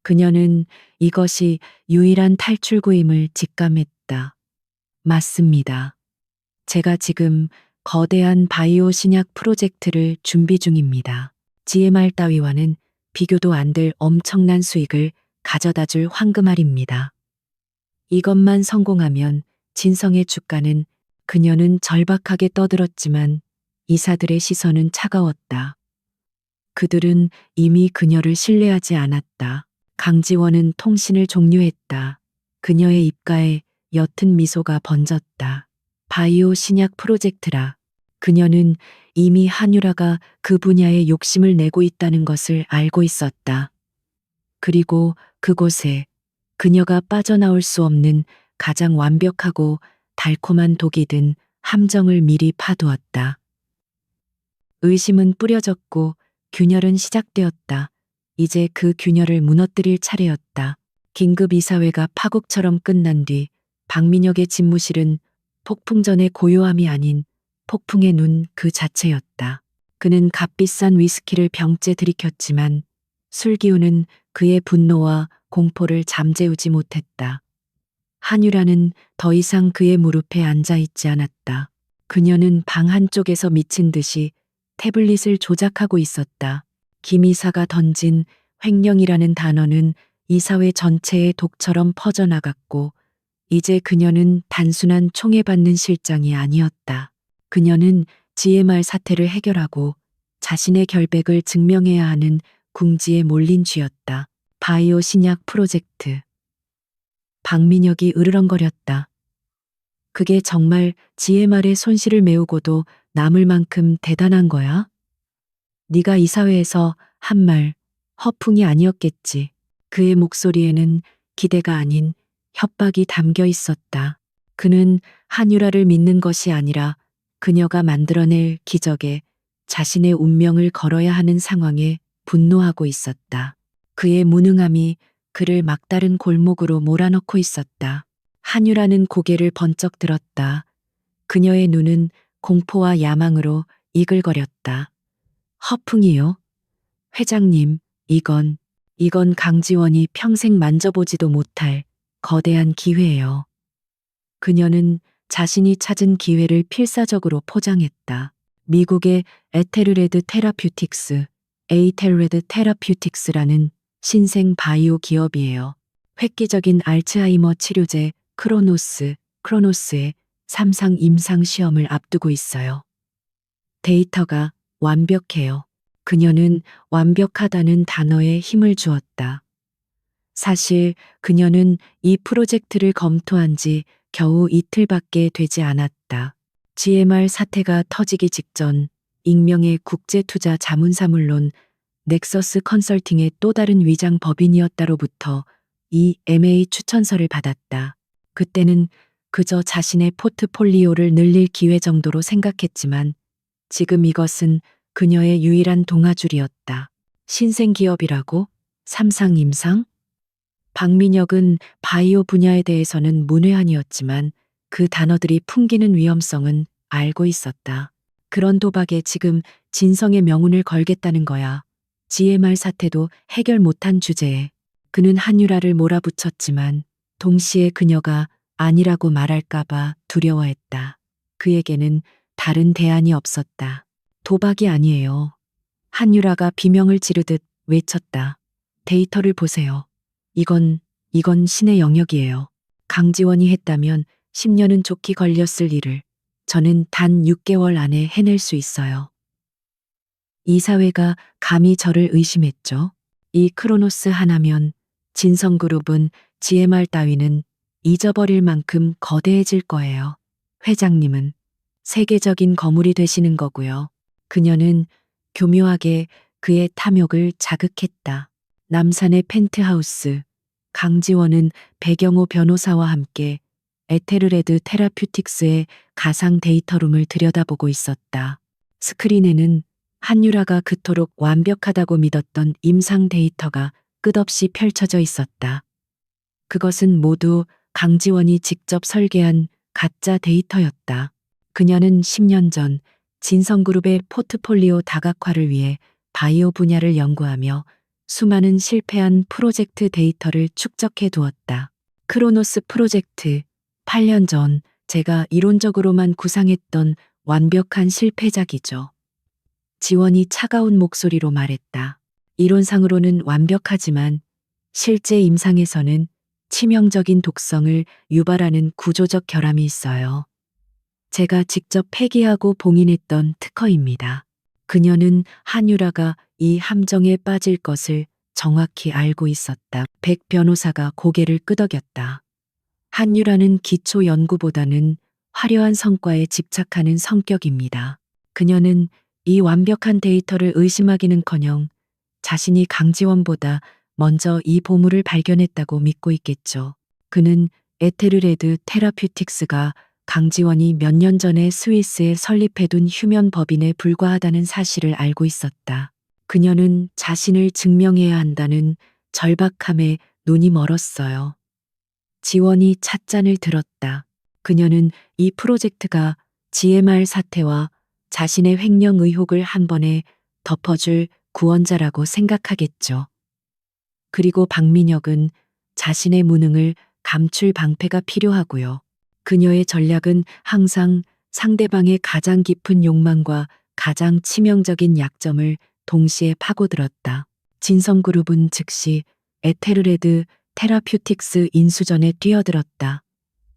그녀는 이것이 유일한 탈출구임을 직감했다. 맞습니다. 제가 지금 거대한 바이오 신약 프로젝트를 준비 중입니다. GMR 따위와는 비교도 안 될 엄청난 수익을 가져다 줄 황금알입니다. 이것만 성공하면 진성의 주가는, 그녀는 절박하게 떠들었지만 이사들의 시선은 차가웠다. 그들은 이미 그녀를 신뢰하지 않았다. 강지원은 통신을 종료했다. 그녀의 입가에 옅은 미소가 번졌다. 바이오 신약 프로젝트라. 그녀는 이미 한유라가 그 분야에 욕심을 내고 있다는 것을 알고 있었다. 그리고 그곳에 그녀가 빠져나올 수 없는 가장 완벽하고 달콤한 독이 든 함정을 미리 파두었다. 의심은 뿌려졌고 균열은 시작되었다. 이제 그 균열을 무너뜨릴 차례였다. 긴급 이사회가 파국처럼 끝난 뒤 박민혁의 집무실은 폭풍 전의 고요함이 아닌 폭풍의 눈 그 자체였다. 그는 값비싼 위스키를 병째 들이켰지만 술기운은 그의 분노와 공포를 잠재우지 못했다. 한유라는 더 이상 그의 무릎에 앉아 있지 않았다. 그녀는 방 한쪽에서 미친 듯이 태블릿을 조작하고 있었다. 김 이사가 던진 횡령이라는 단어는 이사회 전체의 독처럼 퍼져나갔고, 이제 그녀는 단순한 총애받는 실장이 아니었다. 그녀는 GMR 사태를 해결하고 자신의 결백을 증명해야 하는 궁지에 몰린 쥐였다. 바이오 신약 프로젝트. 박민혁이 으르렁거렸다. 그게 정말 GMR의 손실을 메우고도 남을 만큼 대단한 거야? 네가 이사회에서 한 말, 허풍이 아니었겠지. 그의 목소리에는 기대가 아닌 협박이 담겨 있었다. 그는 한유라를 믿는 것이 아니라 그녀가 만들어낼 기적에 자신의 운명을 걸어야 하는 상황에 분노하고 있었다. 그의 무능함이 그를 막다른 골목으로 몰아넣고 있었다. 한유라는 고개를 번쩍 들었다. 그녀의 눈은 공포와 야망으로 이글거렸다. 허풍이요? 회장님, 이건 강지원이 평생 만져보지도 못할 거대한 기회예요. 그녀는 자신이 찾은 기회를 필사적으로 포장했다. 미국의 에테르레드 테라퓨틱스, 에이텔레드 테라퓨틱스라는 신생 바이오 기업이에요. 획기적인 알츠하이머 치료제 크로노스의 3상 임상 시험을 앞두고 있어요. 데이터가 완벽해요. 그녀는 완벽하다는 단어에 힘을 주었다. 사실 그녀는 이 프로젝트를 검토한 지 겨우 이틀밖에 되지 않았다. GMR 사태가 터지기 직전 익명의 국제투자 자문사물론 넥서스 컨설팅의 또 다른 위장 법인이었다로부터 EMA 추천서를 받았다. 그때는 그저 자신의 포트폴리오를 늘릴 기회 정도로 생각했지만 지금 이것은 그녀의 유일한 동아줄이었다. 신생기업이라고? 삼상 임상? 박민혁은 바이오 분야에 대해서는 문외한이었지만 그 단어들이 풍기는 위험성은 알고 있었다. 그런 도박에 지금 진성의 명운을 걸겠다는 거야. GMR 사태도 해결 못한 주제에 그는 한유라를 몰아붙였지만 동시에 그녀가 아니라고 말할까봐 두려워했다. 그에게는 다른 대안이 없었다. 도박이 아니에요. 한유라가 비명을 지르듯 외쳤다. 데이터를 보세요. 이건 신의 영역이에요. 강지원이 했다면 10년은 좋게 걸렸을 일을 저는 단 6개월 안에 해낼 수 있어요. 이사회가 감히 저를 의심했죠. 이 크로노스 하나면 진성그룹은 GMR 따위는 잊어버릴 만큼 거대해질 거예요. 회장님은 세계적인 거물이 되시는 거고요. 그녀는 교묘하게 그의 탐욕을 자극했다. 남산의 펜트하우스. 강지원은 배경호 변호사와 함께 에테르레드 테라퓨틱스의 가상 데이터룸을 들여다보고 있었다. 스크린에는 한유라가 그토록 완벽하다고 믿었던 임상 데이터가 끝없이 펼쳐져 있었다. 그것은 모두 강지원이 직접 설계한 가짜 데이터였다. 그녀는 10년 전 진성그룹의 포트폴리오 다각화를 위해 바이오 분야를 연구하며 수많은 실패한 프로젝트 데이터를 축적해 두었다. 크로노스 프로젝트. 8년 전 제가 이론적으로만 구상했던 완벽한 실패작이죠. 지원이 차가운 목소리로 말했다. 이론상으로는 완벽하지만 실제 임상에서는 치명적인 독성을 유발하는 구조적 결함이 있어요. 제가 직접 폐기하고 봉인했던 특허입니다. 그녀는 한유라가 이 함정에 빠질 것을 정확히 알고 있었다. 백 변호사가 고개를 끄덕였다. 한유라는 기초 연구보다는 화려한 성과에 집착하는 성격입니다. 그녀는 이 완벽한 데이터를 의심하기는커녕 자신이 강지원보다 먼저 이 보물을 발견했다고 믿고 있겠죠. 그는 에테르레드 테라퓨틱스가 강지원이 몇 년 전에 스위스에 설립해둔 휴면 법인에 불과하다는 사실을 알고 있었다. 그녀는 자신을 증명해야 한다는 절박함에 눈이 멀었어요. 지원이 찻잔을 들었다. 그녀는 이 프로젝트가 GMR 사태와 자신의 횡령 의혹을 한 번에 덮어줄 구원자라고 생각하겠죠. 그리고 박민혁은 자신의 무능을 감출 방패가 필요하고요. 그녀의 전략은 항상 상대방의 가장 깊은 욕망과 가장 치명적인 약점을 동시에 파고들었다. 진성그룹은 즉시 에테르레드 테라퓨틱스 인수전에 뛰어들었다.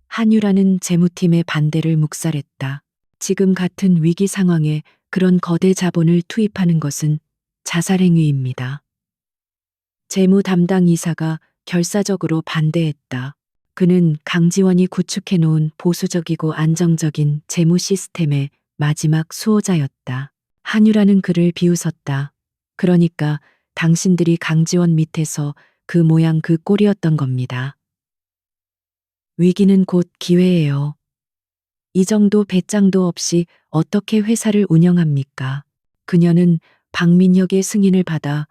한유라는 재무팀의 반대를 묵살했다. 지금 같은 위기 상황에 그런 거대 자본을 투입하는 것은 자살행위입니다. 재무 담당 이사가 결사적으로 반대했다. 그는 강지원이 구축해놓은 보수적이고 안정적인 재무 시스템의 마지막 수호자였다. 한유라는 그를 비웃었다. 그러니까 당신들이 강지원 밑에서 그 모양 그 꼴이었던 겁니다. 위기는 곧 기회예요. 이 정도 배짱도 없이 어떻게 회사를 운영합니까? 그녀는 박민혁의 승인을 받아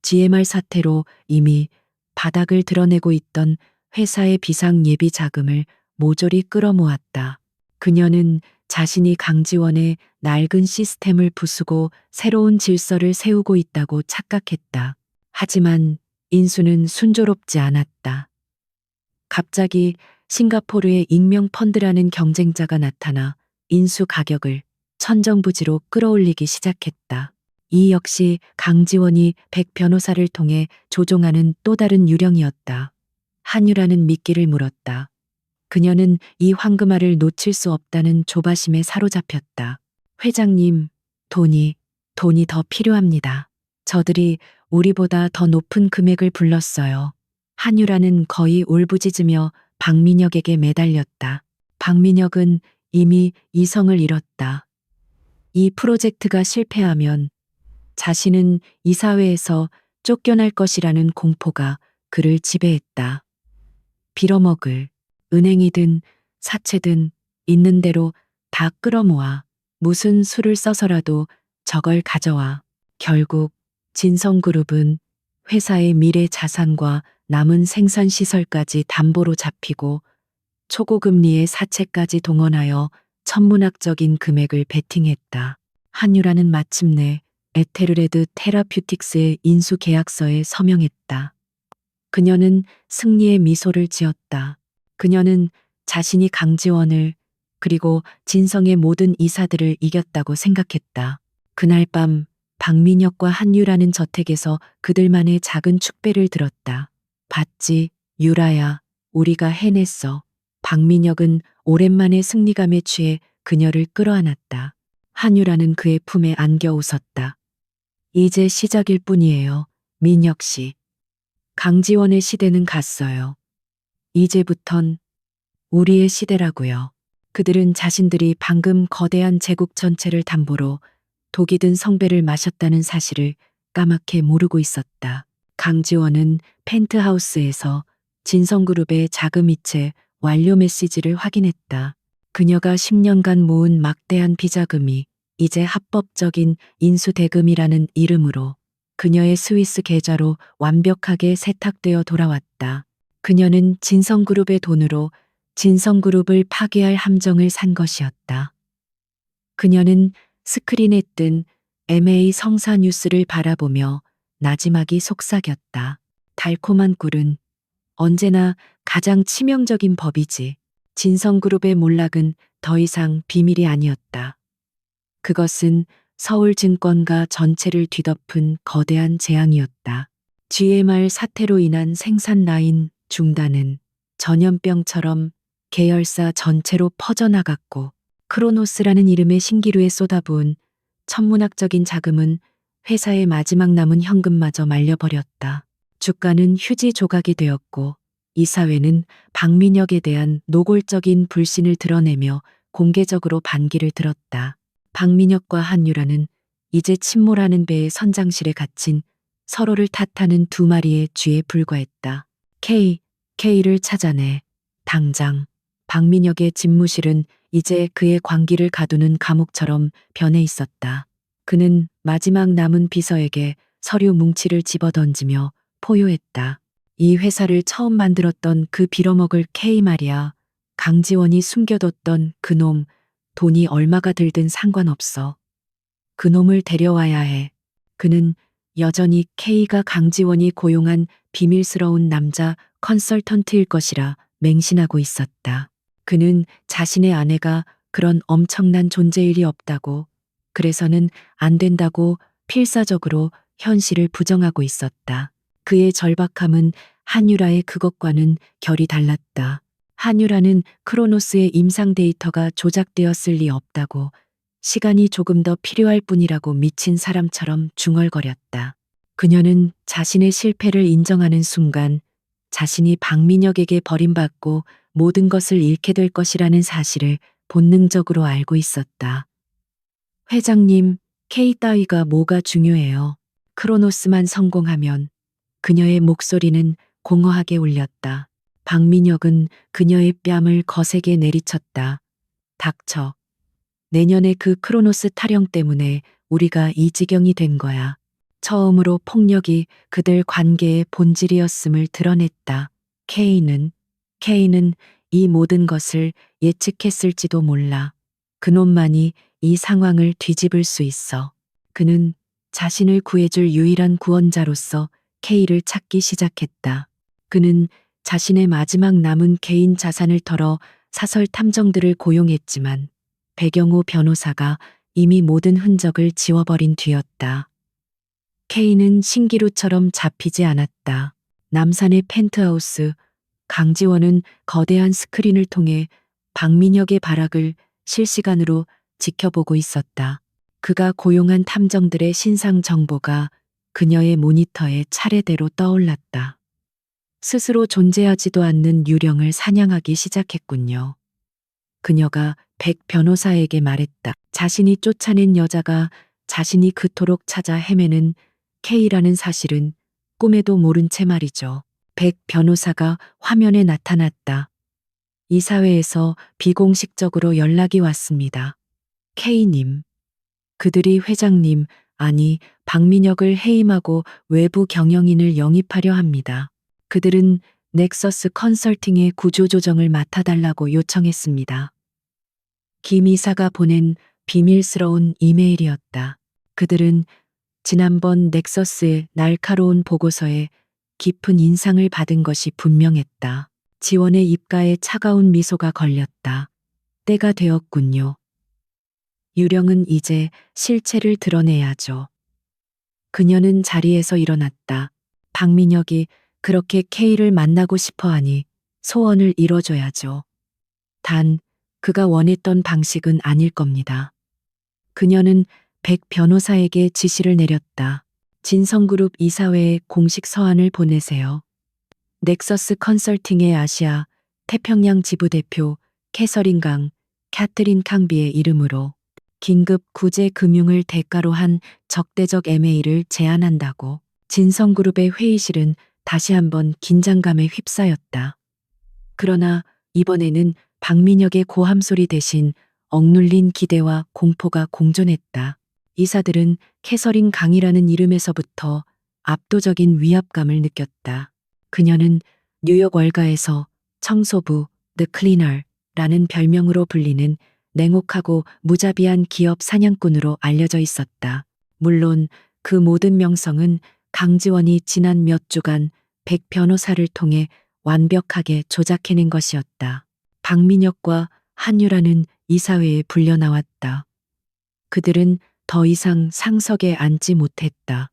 GMR 사태로 이미 바닥을 드러내고 있던 회사의 비상 예비 자금을 모조리 끌어모았다. 그녀는 자신이 강지원의 낡은 시스템을 부수고 새로운 질서를 세우고 있다고 착각했다. 하지만 인수는 순조롭지 않았다. 갑자기 싱가포르의 익명 펀드라는 경쟁자가 나타나 인수 가격을 천정부지로 끌어올리기 시작했다. 이 역시 강지원이 백 변호사를 통해 조종하는 또 다른 유령이었다. 한유라는 미끼를 물었다. 그녀는 이 황금알을 놓칠 수 없다는 조바심에 사로잡혔다. 회장님, 돈이 더 필요합니다. 저들이 우리보다 더 높은 금액을 불렀어요. 한유라는 거의 울부짖으며 박민혁에게 매달렸다. 박민혁은 이미 이성을 잃었다. 이 프로젝트가 실패하면 자신은 이사회에서 쫓겨날 것이라는 공포가 그를 지배했다. 빌어먹을 은행이든 사채든 있는 대로 다 끌어모아 무슨 수를 써서라도 저걸 가져와. 결국 진성그룹은 회사의 미래 자산과 남은 생산시설까지 담보로 잡히고 초고금리의 사채까지 동원하여 천문학적인 금액을 베팅했다. 한유라는 마침내 에테르레드 테라퓨틱스의 인수 계약서에 서명했다. 그녀는 승리의 미소를 지었다. 그녀는 자신이 강지원을 그리고 진성의 모든 이사들을 이겼다고 생각했다. 그날 밤 박민혁과 한유라는 저택에서 그들만의 작은 축배를 들었다. 봤지, 유라야, 우리가 해냈어. 박민혁은 오랜만에 승리감에 취해 그녀를 끌어안았다. 한유라는 그의 품에 안겨 웃었다. 이제 시작일 뿐이에요, 민혁 씨. 강지원의 시대는 갔어요. 이제부턴 우리의 시대라고요. 그들은 자신들이 방금 거대한 제국 전체를 담보로 독이 든 성배를 마셨다는 사실을 까맣게 모르고 있었다. 강지원은 펜트하우스에서 진성그룹의 자금 이체 완료 메시지를 확인했다. 그녀가 10년간 모은 막대한 비자금이 이제 합법적인 인수대금이라는 이름으로 그녀의 스위스 계좌로 완벽하게 세탁되어 돌아왔다. 그녀는 진성그룹의 돈으로 진성그룹을 파괴할 함정을 산 것이었다. 그녀는 스크린에 뜬 MA 성사 뉴스를 바라보며 나지막이 속삭였다. 달콤한 꿀은 언제나 가장 치명적인 법이지. 진성그룹의 몰락은 더 이상 비밀이 아니었다. 그것은 서울증권가 전체를 뒤덮은 거대한 재앙이었다. GMR 사태로 인한 생산 라인 중단은 전염병처럼 계열사 전체로 퍼져나갔고 크로노스라는 이름의 신기루에 쏟아부은 천문학적인 자금은 회사의 마지막 남은 현금마저 말려버렸다. 주가는 휴지 조각이 되었고 이사회는 박민혁에 대한 노골적인 불신을 드러내며 공개적으로 반기를 들었다. 박민혁과 한유라는 이제 침몰하는 배의 선장실에 갇힌 서로를 탓하는 두 마리의 쥐에 불과했다. K를 찾아내. 당장. 박민혁의 집무실은 이제 그의 광기를 가두는 감옥처럼 변해 있었다. 그는 마지막 남은 비서에게 서류 뭉치를 집어던지며 포효했다. 이 회사를 처음 만들었던 그 빌어먹을 K 말이야. 강지원이 숨겨뒀던 그놈, 돈이 얼마가 들든 상관없어. 그놈을 데려와야 해. 그는 여전히 K가 강지원이 고용한 비밀스러운 남자 컨설턴트일 것이라 맹신하고 있었다. 그는 자신의 아내가 그런 엄청난 존재일 리 없다고, 그래서는 안 된다고 필사적으로 현실을 부정하고 있었다. 그의 절박함은 한유라의 그것과는 결이 달랐다. 한유라는 크로노스의 임상 데이터가 조작되었을 리 없다고, 시간이 조금 더 필요할 뿐이라고 미친 사람처럼 중얼거렸다. 그녀는 자신의 실패를 인정하는 순간 자신이 박민혁에게 버림받고 모든 것을 잃게 될 것이라는 사실을 본능적으로 알고 있었다. 회장님, K 따위가 뭐가 중요해요. 크로노스만 성공하면. 그녀의 목소리는 공허하게 울렸다. 박민혁은 그녀의 뺨을 거세게 내리쳤다. 닥쳐. 내년에 그 크로노스 타령 때문에 우리가 이 지경이 된 거야. 처음으로 폭력이 그들 관계의 본질이었음을 드러냈다. K는 이 모든 것을 예측했을지도 몰라. 그놈만이 이 상황을 뒤집을 수 있어. 그는 자신을 구해줄 유일한 구원자로서 K를 찾기 시작했다. 그는 자신의 마지막 남은 개인 자산을 털어 사설 탐정들을 고용했지만 배경호 변호사가 이미 모든 흔적을 지워버린 뒤였다. K는 신기루처럼 잡히지 않았다. 남산의 펜트하우스, 강지원은 거대한 스크린을 통해 박민혁의 발악을 실시간으로 지켜보고 있었다. 그가 고용한 탐정들의 신상 정보가 그녀의 모니터에 차례대로 떠올랐다. 스스로 존재하지도 않는 유령을 사냥하기 시작했군요. 그녀가 백 변호사에게 말했다. 자신이 쫓아낸 여자가 자신이 그토록 찾아 헤매는 K라는 사실은 꿈에도 모른 채 말이죠. 백 변호사가 화면에 나타났다. 이사회에서 비공식적으로 연락이 왔습니다. K님. 그들이 회장님, 아니 박민혁을 해임하고 외부 경영인을 영입하려 합니다. 그들은 넥서스 컨설팅의 구조조정을 맡아달라고 요청했습니다. 김 이사가 보낸 비밀스러운 이메일이었다. 그들은 지난번 넥서스의 날카로운 보고서에 깊은 인상을 받은 것이 분명했다. 지원의 입가에 차가운 미소가 걸렸다. 때가 되었군요. 유령은 이제 실체를 드러내야죠. 그녀는 자리에서 일어났다. 박민혁이 그렇게 K를 만나고 싶어 하니 소원을 이뤄줘야죠. 단, 그가 원했던 방식은 아닐 겁니다. 그녀는 백 변호사에게 지시를 내렸다. 진성그룹 이사회에 공식 서한을 보내세요. 넥서스 컨설팅의 아시아, 태평양 지부 대표 캐서린 강, 캐트린 캉비의 이름으로 긴급 구제 금융을 대가로 한 적대적 MA를 제안한다고. 진성그룹의 회의실은 다시 한번 긴장감에 휩싸였다. 그러나 이번에는 박민혁의 고함 소리 대신 억눌린 기대와 공포가 공존했다. 이사들은 캐서린 강이라는 이름에서부터 압도적인 위압감을 느꼈다. 그녀는 뉴욕 월가에서 청소부 The Cleaner라는 별명으로 불리는 냉혹하고 무자비한 기업 사냥꾼으로 알려져 있었다. 물론 그 모든 명성은 강지원이 지난 몇 주간 백 변호사를 통해 완벽하게 조작해낸 것이었다. 박민혁과 한유라는 이사회에 불려 나왔다. 그들은 더 이상 상석에 앉지 못했다.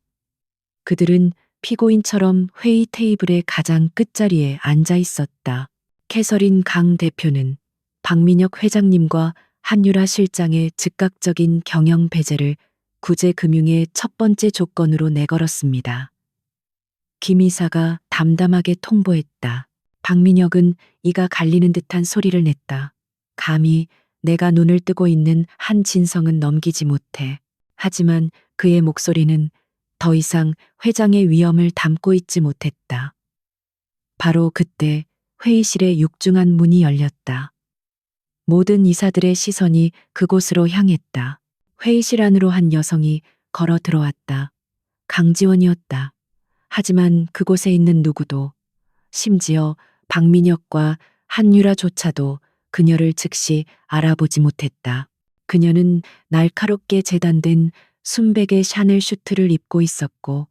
그들은 피고인처럼 회의 테이블의 가장 끝자리에 앉아 있었다. 캐서린 강 대표는 박민혁 회장님과 한유라 실장의 즉각적인 경영 배제를 구제금융의 첫 번째 조건으로 내걸었습니다. 김 이사가 담담하게 통보했다. 박민혁은 이가 갈리는 듯한 소리를 냈다. 감히 내가 눈을 뜨고 있는 한진성은 넘기지 못해. 하지만 그의 목소리는 더 이상 회장의 위엄을 담고 있지 못했다. 바로 그때 회의실의 육중한 문이 열렸다. 모든 이사들의 시선이 그곳으로 향했다. 회의실 안으로 한 여성이 걸어 들어왔다. 강지원이었다. 하지만 그곳에 있는 누구도, 심지어 박민혁과 한유라조차도 그녀를 즉시 알아보지 못했다. 그녀는 날카롭게 재단된 순백의 샤넬 슈트를 입고 있었고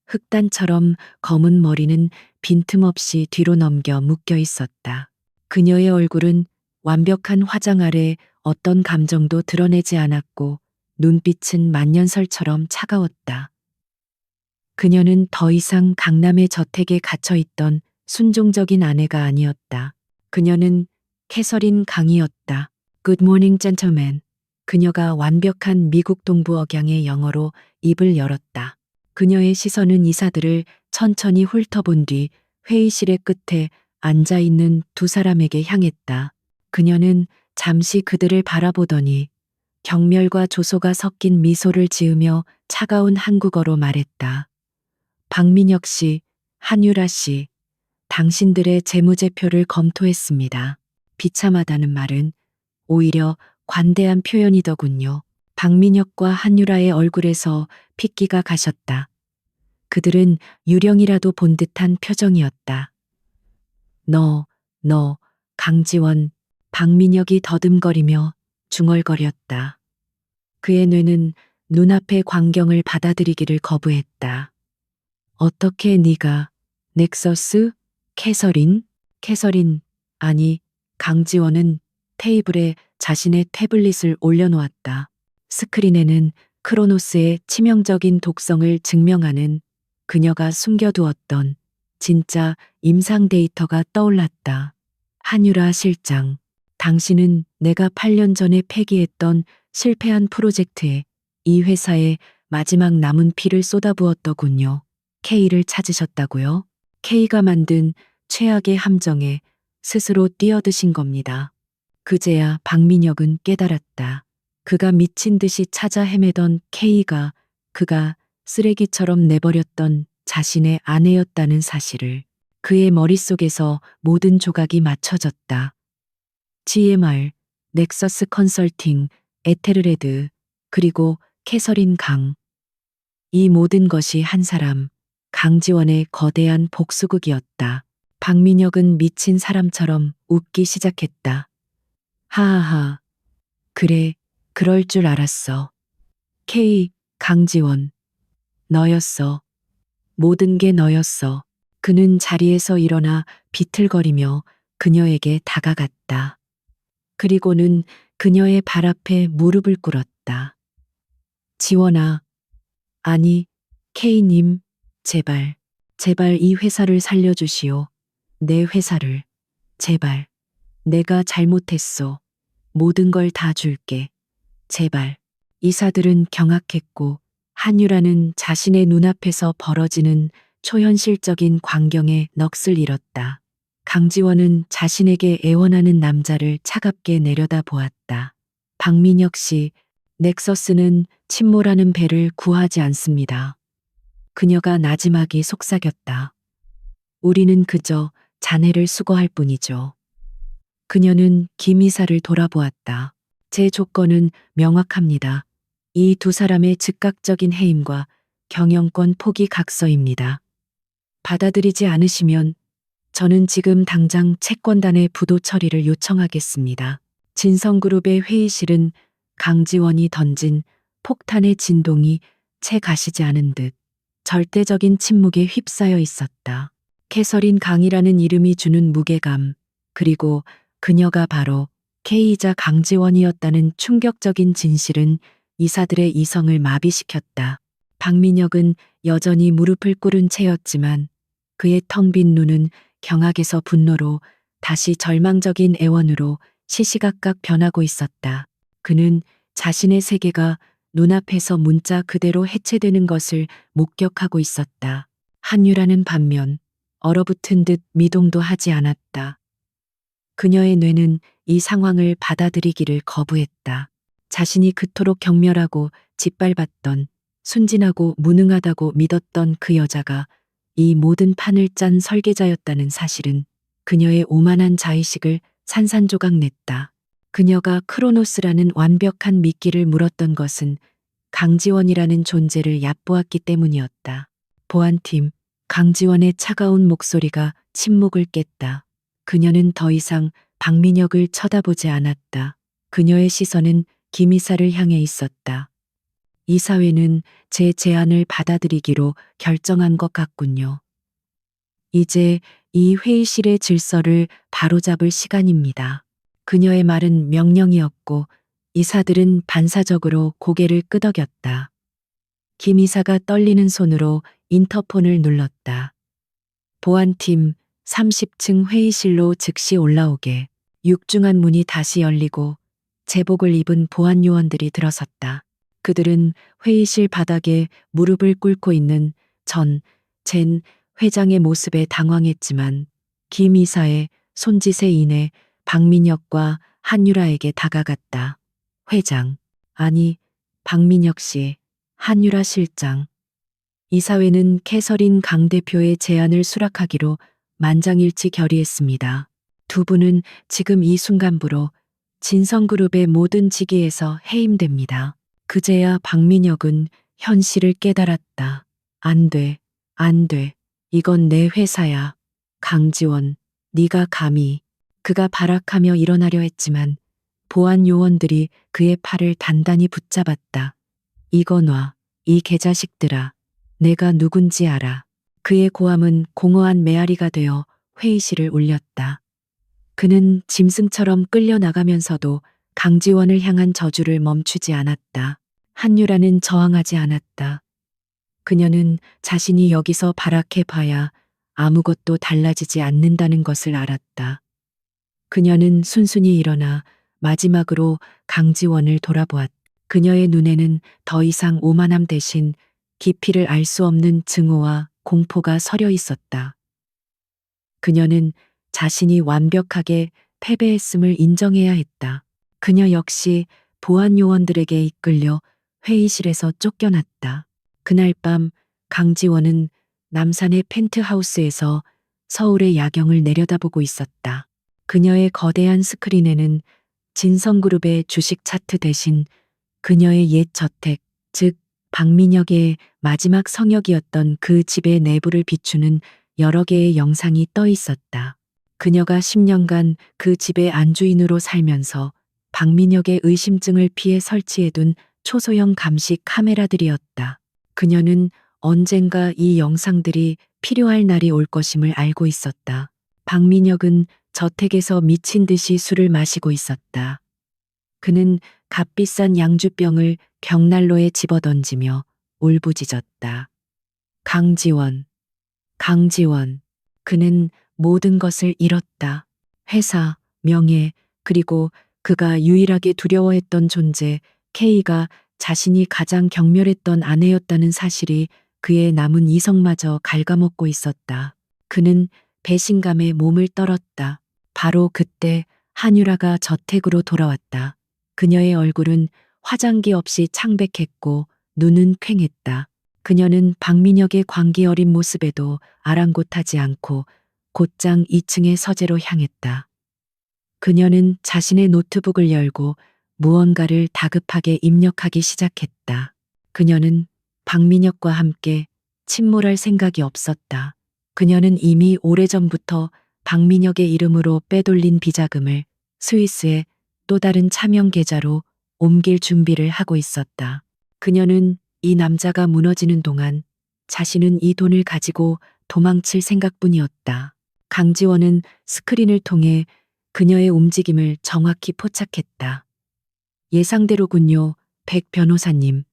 흑단처럼 검은 머리는 빈틈없이 뒤로 넘겨 묶여 있었다. 그녀의 얼굴은 완벽한 화장 아래 어떤 감정도 드러내지 않았고 눈빛은 만년설처럼 차가웠다. 그녀는 더 이상 강남의 저택에 갇혀 있던 순종적인 아내가 아니었다. 그녀는 캐서린 강이었다. Good morning, gentlemen. 그녀가 완벽한 미국 동부 억양의 영어로 입을 열었다. 그녀의 시선은 이사들을 천천히 훑어본 뒤 회의실의 끝에 앉아 있는 두 사람에게 향했다. 그녀는 잠시 그들을 바라보더니 경멸과 조소가 섞인 미소를 지으며 차가운 한국어로 말했다. 박민혁 씨, 한유라 씨, 당신들의 재무제표를 검토했습니다. 비참하다는 말은 오히려 관대한 표현이더군요. 박민혁과 한유라의 얼굴에서 핏기가 가셨다. 그들은 유령이라도 본 듯한 표정이었다. 너, 강지원, 박민혁이 더듬거리며 중얼거렸다. 그의 뇌는 눈앞의 광경을 받아들이기를 거부했다. 어떻게 네가 넥서스? 캐서린, 아니, 강지원은 테이블에 자신의 태블릿을 올려놓았다. 스크린에는 크로노스의 치명적인 독성을 증명하는 그녀가 숨겨두었던 진짜 임상 데이터가 떠올랐다. 한유라 실장, 당신은 내가 8년 전에 폐기했던 실패한 프로젝트에 이 회사에 마지막 남은 피를 쏟아부었더군요. K를 찾으셨다고요? K가 만든 최악의 함정에 스스로 뛰어드신 겁니다. 그제야 박민혁은 깨달았다. 그가 미친 듯이 찾아 헤매던 K가 그가 쓰레기처럼 내버렸던 자신의 아내였다는 사실을. 그의 머릿속에서 모든 조각이 맞춰졌다. GMR, 넥서스 컨설팅, 에테르레드, 그리고 캐서린 강. 이 모든 것이 한 사람, 강지원의 거대한 복수극이었다. 박민혁은 미친 사람처럼 웃기 시작했다. 하하하. 그래, 그럴 줄 알았어. K, 강지원. 너였어. 모든 게 너였어. 그는 자리에서 일어나 비틀거리며 그녀에게 다가갔다. 그리고는 그녀의 발 앞에 무릎을 꿇었다. 지원아. 아니, K님, 제발 이 회사를 살려주시오. 내 회사를. 제발. 내가 잘못했어. 모든 걸 다 줄게. 제발. 이사들은 경악했고 한유라는 자신의 눈앞에서 벌어지는 초현실적인 광경에 넋을 잃었다. 강지원은 자신에게 애원하는 남자를 차갑게 내려다 보았다. 박민혁 씨, 넥서스는 침몰하는 배를 구하지 않습니다. 그녀가 나지막이 속삭였다. 우리는 그저 자네를 수거할 뿐이죠. 그녀는 김이사를 돌아보았다. 제 조건은 명확합니다. 이 두 사람의 즉각적인 해임과 경영권 포기 각서입니다. 받아들이지 않으시면 저는 지금 당장 채권단의 부도 처리를 요청하겠습니다. 진성그룹의 회의실은 강지원이 던진 폭탄의 진동이 채 가시지 않은 듯 절대적인 침묵에 휩싸여 있었다. 캐서린 강이라는 이름이 주는 무게감, 그리고 그녀가 바로 K이자 강지원이었다는 충격적인 진실은 이사들의 이성을 마비시켰다. 박민혁은 여전히 무릎을 꿇은 채였지만 그의 텅 빈 눈은 경악에서 분노로 다시 절망적인 애원으로 시시각각 변하고 있었다. 그는 자신의 세계가 눈앞에서 문자 그대로 해체되는 것을 목격하고 있었다. 한유라는 반면 얼어붙은 듯 미동도 하지 않았다. 그녀의 뇌는 이 상황을 받아들이기를 거부했다. 자신이 그토록 경멸하고 짓밟았던, 순진하고 무능하다고 믿었던 그 여자가 이 모든 판을 짠 설계자였다는 사실은 그녀의 오만한 자의식을 산산조각 냈다. 그녀가 크로노스라는 완벽한 미끼를 물었던 것은 강지원이라는 존재를 얕보았기 때문이었다. 보안팀, 강지원의 차가운 목소리가 침묵을 깼다. 그녀는 더 이상 박민혁을 쳐다보지 않았다. 그녀의 시선은 김이사를 향해 있었다. 이 사회는 제 제안을 받아들이기로 결정한 것 같군요. 이제 이 회의실의 질서를 바로잡을 시간입니다. 그녀의 말은 명령이었고 이사들은 반사적으로 고개를 끄덕였다. 김 이사가 떨리는 손으로 인터폰을 눌렀다. 보안팀 30층 회의실로 즉시 올라오게. 육중한 문이 다시 열리고 제복을 입은 보안 요원들이 들어섰다. 그들은 회의실 바닥에 무릎을 꿇고 있는 젠 회장의 모습에 당황했지만 김 이사의 손짓에 인해 박민혁과 한유라에게 다가갔다. 회장, 아니, 박민혁 씨, 한유라 실장. 이사회는 캐서린 강 대표의 제안을 수락하기로 만장일치 결의했습니다. 두 분은 지금 이 순간부로 진성그룹의 모든 직위에서 해임됩니다. 그제야 박민혁은 현실을 깨달았다. 안 돼, 안 돼. 이건 내 회사야. 강지원, 네가 감히. 그가 발악하며 일어나려 했지만 보안 요원들이 그의 팔을 단단히 붙잡았다. 이거 놔, 이 개자식들아. 내가 누군지 알아. 그의 고함은 공허한 메아리가 되어 회의실을 울렸다. 그는 짐승처럼 끌려나가면서도 강지원을 향한 저주를 멈추지 않았다. 한유라는 저항하지 않았다. 그녀는 자신이 여기서 발악해봐야 아무것도 달라지지 않는다는 것을 알았다. 그녀는 순순히 일어나 마지막으로 강지원을 돌아보았다. 그녀의 눈에는 더 이상 오만함 대신 깊이를 알 수 없는 증오와 공포가 서려 있었다. 그녀는 자신이 완벽하게 패배했음을 인정해야 했다. 그녀 역시 보안 요원들에게 이끌려 회의실에서 쫓겨났다. 그날 밤 강지원은 남산의 펜트하우스에서 서울의 야경을 내려다보고 있었다. 그녀의 거대한 스크린에는 진성그룹의 주식 차트 대신 그녀의 옛 저택, 즉 박민혁의 마지막 성역이었던 그 집의 내부를 비추는 여러 개의 영상이 떠 있었다. 그녀가 10년간 그 집의 안주인으로 살면서 박민혁의 의심증을 피해 설치해둔 초소형 감시 카메라들이었다. 그녀는 언젠가 이 영상들이 필요할 날이 올 것임을 알고 있었다. 박민혁은 저택에서 미친 듯이 술을 마시고 있었다. 그는 값비싼 양주병을 벽난로에 집어던지며 울부짖었다. 강지원, 강지원. 그는 모든 것을 잃었다. 회사, 명예, 그리고 그가 유일하게 두려워했던 존재, K가 자신이 가장 경멸했던 아내였다는 사실이 그의 남은 이성마저 갉아먹고 있었다. 그는 배신감에 몸을 떨었다. 바로 그때 한유라가 저택으로 돌아왔다. 그녀의 얼굴은 화장기 없이 창백했고 눈은 퀭했다. 그녀는 박민혁의 광기 어린 모습에도 아랑곳하지 않고 곧장 2층의 서재로 향했다. 그녀는 자신의 노트북을 열고 무언가를 다급하게 입력하기 시작했다. 그녀는 박민혁과 함께 침몰할 생각이 없었다. 그녀는 이미 오래전부터 박민혁의 이름으로 빼돌린 비자금을 스위스의 또 다른 차명 계좌로 옮길 준비를 하고 있었다. 그녀는 이 남자가 무너지는 동안 자신은 이 돈을 가지고 도망칠 생각뿐이었다. 강지원은 스크린을 통해 그녀의 움직임을 정확히 포착했다. 예상대로군요, 백 변호사님.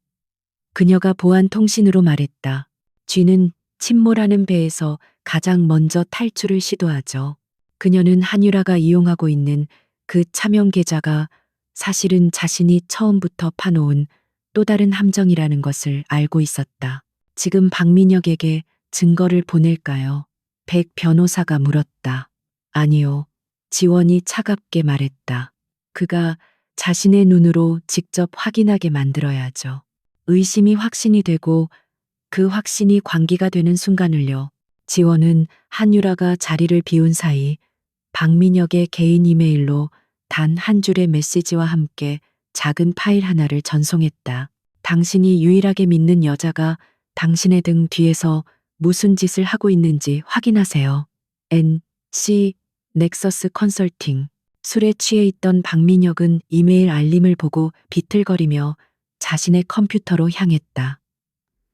그녀가 보안 통신으로 말했다. 쥐는 침몰하는 배에서 가장 먼저 탈출을 시도하죠. 그녀는 한유라가 이용하고 있는 그 차명 계좌가 사실은 자신이 처음부터 파놓은 또 다른 함정이라는 것을 알고 있었다. 지금 박민혁에게 증거를 보낼까요? 백 변호사가 물었다. 아니요. 지원이 차갑게 말했다. 그가 자신의 눈으로 직접 확인하게 만들어야죠. 의심이 확신이 되고 그 확신이 관기가 되는 순간을요. 지원은 한유라가 자리를 비운 사이 박민혁의 개인 이메일로 단 한 줄의 메시지와 함께 작은 파일 하나를 전송했다. 당신이 유일하게 믿는 여자가 당신의 등 뒤에서 무슨 짓을 하고 있는지 확인하세요. NC 넥서스 컨설팅. 술에 취해 있던 박민혁은 이메일 알림을 보고 비틀거리며 자신의 컴퓨터로 향했다.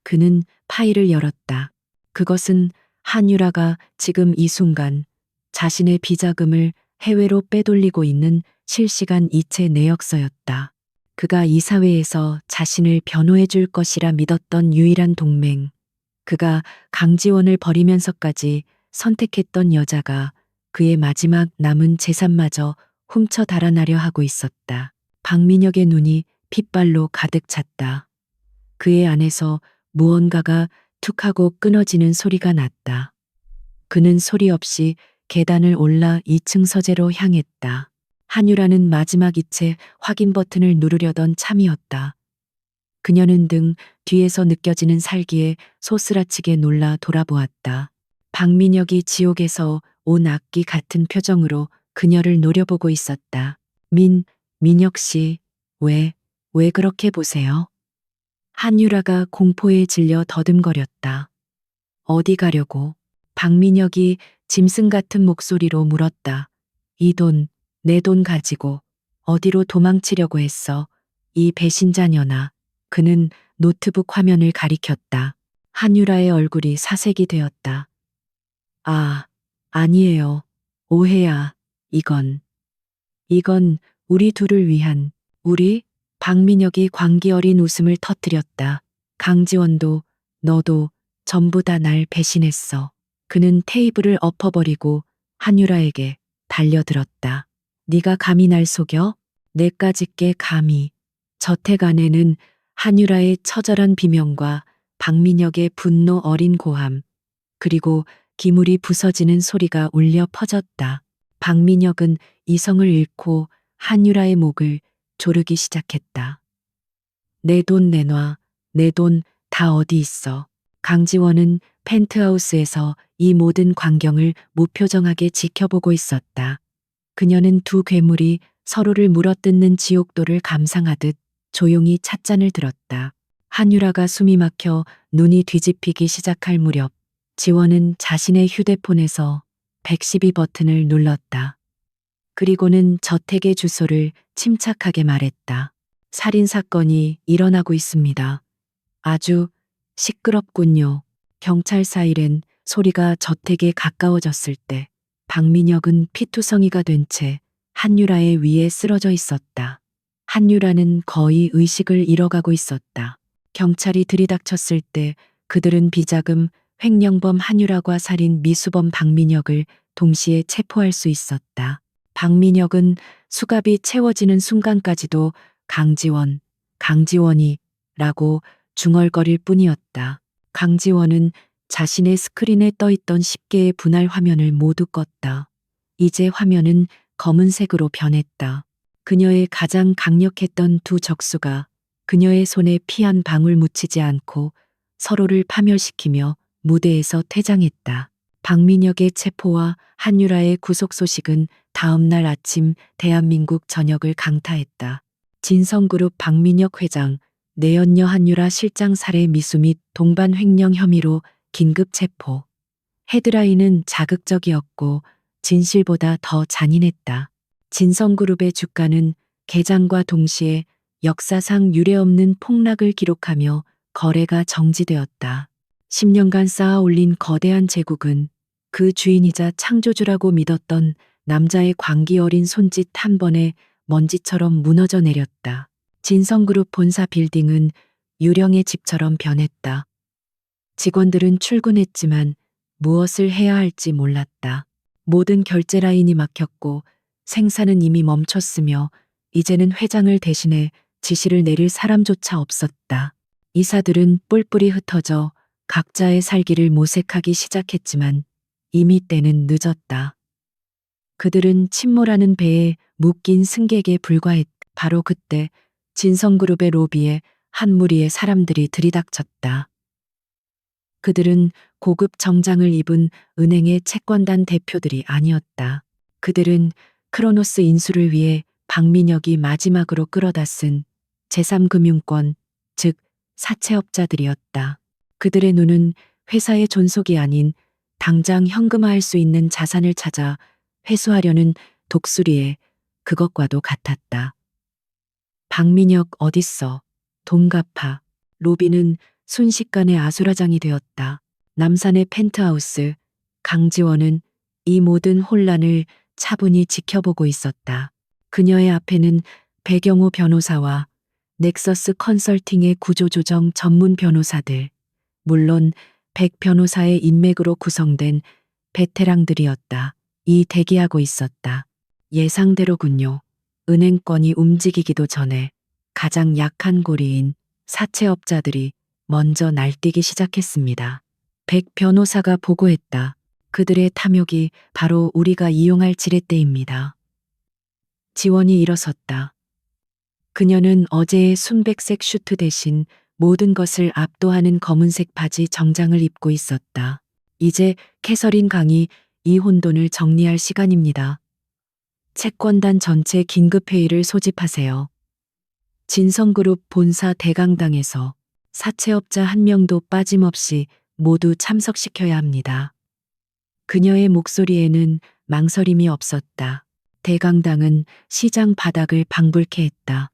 그는 파일을 열었다. 그것은 한유라가 지금 이 순간 자신의 비자금을 해외로 빼돌리고 있는 실시간 이체 내역서였다. 그가 이 사회에서 자신을 변호해 줄 것이라 믿었던 유일한 동맹. 그가 강지원을 버리면서까지 선택했던 여자가 그의 마지막 남은 재산마저 훔쳐 달아나려 하고 있었다. 박민혁의 눈이 핏발로 가득 찼다. 그의 안에서 무언가가 툭 하고 끊어지는 소리가 났다. 그는 소리 없이 계단을 올라 2층 서재로 향했다. 한유라는 마지막 이체 확인 버튼을 누르려던 참이었다. 그녀는 등 뒤에서 느껴지는 살기에 소스라치게 놀라 돌아보았다. 박민혁이 지옥에서 온 악기 같은 표정으로 그녀를 노려보고 있었다. 민혁 씨, 왜 그렇게 보세요? 한유라가 공포에 질려 더듬거렸다. 어디 가려고? 박민혁이 짐승 같은 목소리로 물었다. 이 돈, 내 돈 가지고 어디로 도망치려고 했어? 이 배신자녀나. 그는 노트북 화면을 가리켰다. 한유라의 얼굴이 사색이 되었다. 아, 아니에요. 오해야. 이건 우리 둘을 위한, 우리? 박민혁이 광기 어린 웃음을 터뜨렸다. 강지원도, 너도 전부 다 날 배신했어. 그는 테이블을 엎어버리고 한유라에게 달려들었다. 네가 감히 날 속여? 내까짓게 감히. 저택 안에는 한유라의 처절한 비명과 박민혁의 분노 어린 고함, 그리고 기물이 부서지는 소리가 울려 퍼졌다. 박민혁은 이성을 잃고 한유라의 목을 조르기 시작했다. 내 돈 내놔. 내 돈 다 어디 있어. 강지원은 펜트하우스에서 이 모든 광경을 무표정하게 지켜보고 있었다. 그녀는 두 괴물이 서로를 물어뜯는 지옥도를 감상하듯 조용히 찻잔을 들었다. 한유라가 숨이 막혀 눈이 뒤집히기 시작할 무렵 지원은 자신의 휴대폰에서 112 버튼을 눌렀다. 그리고는 저택의 주소를 침착하게 말했다. 살인사건이 일어나고 있습니다. 아주 시끄럽군요. 경찰 사이렌 소리가 저택에 가까워졌을 때 박민혁은 피투성이가 된 채 한유라의 위에 쓰러져 있었다. 한유라는 거의 의식을 잃어가고 있었다. 경찰이 들이닥쳤을 때 그들은 비자금 횡령범 한유라와 살인 미수범 박민혁을 동시에 체포할 수 있었다. 박민혁은 수갑이 채워지는 순간까지도 강지원이 라고 중얼거릴 뿐이었다. 강지원은 자신의 스크린에 떠있던 10개의 분할 화면을 모두 껐다. 이제 화면은 검은색으로 변했다. 그녀의 가장 강력했던 두 적수가 그녀의 손에 피 한 방울 묻히지 않고 서로를 파멸시키며 무대에서 퇴장했다. 박민혁의 체포와 한유라의 구속 소식은 다음 날 아침 대한민국 전역을 강타했다. 진성그룹 박민혁 회장, 내연녀 한유라 실장 살해 미수 및 동반 횡령 혐의로 긴급 체포. 헤드라인은 자극적이었고 진실보다 더 잔인했다. 진성그룹의 주가는 개장과 동시에 역사상 유례없는 폭락을 기록하며 거래가 정지되었다. 10년간 쌓아 올린 거대한 제국은 그 주인이자 창조주라고 믿었던 남자의 광기 어린 손짓 한 번에 먼지처럼 무너져 내렸다. 진성그룹 본사 빌딩은 유령의 집처럼 변했다. 직원들은 출근했지만 무엇을 해야 할지 몰랐다. 모든 결제 라인이 막혔고 생산은 이미 멈췄으며 이제는 회장을 대신해 지시를 내릴 사람조차 없었다. 이사들은 뿔뿔이 흩어져 각자의 살기를 모색하기 시작했지만 이미 때는 늦었다. 그들은 침몰하는 배에 묶인 승객에 불과했다. 바로 그때 진성그룹의 로비에 한 무리의 사람들이 들이닥쳤다. 그들은 고급 정장을 입은 은행의 채권단 대표들이 아니었다. 그들은 크로노스 인수를 위해 박민혁이 마지막으로 끌어다 쓴 제3금융권, 즉 사채업자들이었다. 그들의 눈은 회사의 존속이 아닌 당장 현금화할 수 있는 자산을 찾아 회수하려는 독수리의 그것과도 같았다. 박민혁 어딨어? 돈 갚아. 로비는 순식간에 아수라장이 되었다. 남산의 펜트하우스, 강지원은 이 모든 혼란을 차분히 지켜보고 있었다. 그녀의 앞에는 배경호 변호사와 넥서스 컨설팅의 구조조정 전문 변호사들, 물론 백 변호사의 인맥으로 구성된 베테랑들이었다. 이 대기하고 있었다. 예상대로군요. 은행권이 움직이기도 전에 가장 약한 고리인 사채업자들이 먼저 날뛰기 시작했습니다. 백 변호사가 보고했다. 그들의 탐욕이 바로 우리가 이용할 지렛대입니다. 지원이 일어섰다. 그녀는 어제의 순백색 슈트 대신 모든 것을 압도하는 검은색 바지 정장을 입고 있었다. 이제 캐서린 강이 이 혼돈을 정리할 시간입니다. 채권단 전체 긴급회의를 소집하세요. 진성그룹 본사 대강당에서 사채업자 한 명도 빠짐없이 모두 참석시켜야 합니다. 그녀의 목소리에는 망설임이 없었다. 대강당은 시장 바닥을 방불케 했다.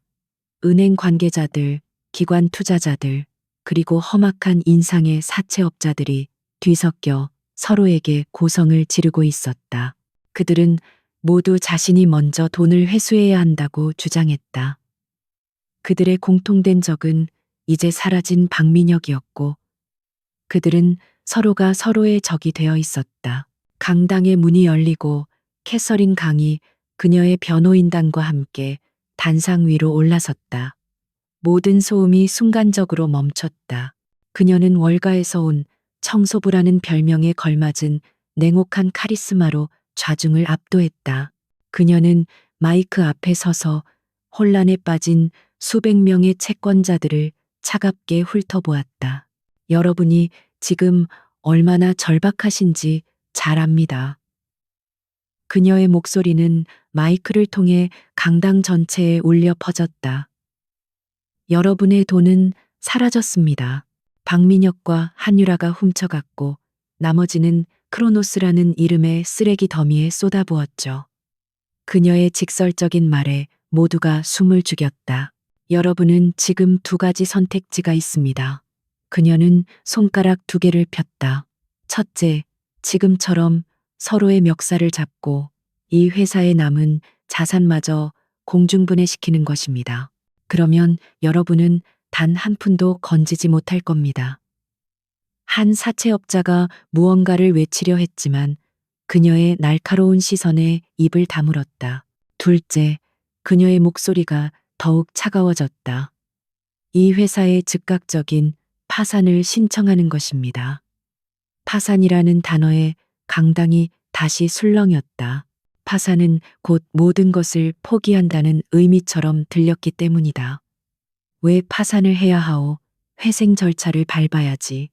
은행 관계자들, 기관 투자자들, 그리고 험악한 인상의 사채업자들이 뒤섞여 서로에게 고성을 지르고 있었다. 그들은 모두 자신이 먼저 돈을 회수해야 한다고 주장했다. 그들의 공통된 적은 이제 사라진 박민혁이었고 그들은 서로가 서로의 적이 되어 있었다. 강당의 문이 열리고 캐서린 강이 그녀의 변호인단과 함께 단상 위로 올라섰다. 모든 소음이 순간적으로 멈췄다. 그녀는 월가에서 온 청소부라는 별명에 걸맞은 냉혹한 카리스마로 좌중을 압도했다. 그녀는 마이크 앞에 서서 혼란에 빠진 수백 명의 채권자들을 차갑게 훑어보았다. 여러분이 지금 얼마나 절박하신지 잘 압니다. 그녀의 목소리는 마이크를 통해 강당 전체에 울려 퍼졌다. 여러분의 돈은 사라졌습니다. 박민혁과 한유라가 훔쳐갔고 나머지는 크로노스라는 이름의 쓰레기 더미에 쏟아부었죠. 그녀의 직설적인 말에 모두가 숨을 죽였다. 여러분은 지금 두 가지 선택지가 있습니다. 그녀는 손가락 두 개를 폈다. 첫째, 지금처럼 서로의 멱살을 잡고 이 회사에 남은 자산마저 공중분해시키는 것입니다. 그러면 여러분은 단 한 푼도 건지지 못할 겁니다. 한 사채업자가 무언가를 외치려 했지만 그녀의 날카로운 시선에 입을 다물었다. 둘째, 그녀의 목소리가 더욱 차가워졌다. 이 회사의 즉각적인 파산을 신청하는 것입니다. 파산이라는 단어에 강당이 다시 술렁였다. 파산은 곧 모든 것을 포기한다는 의미처럼 들렸기 때문이다. 왜 파산을 해야 하오? 회생 절차를 밟아야지.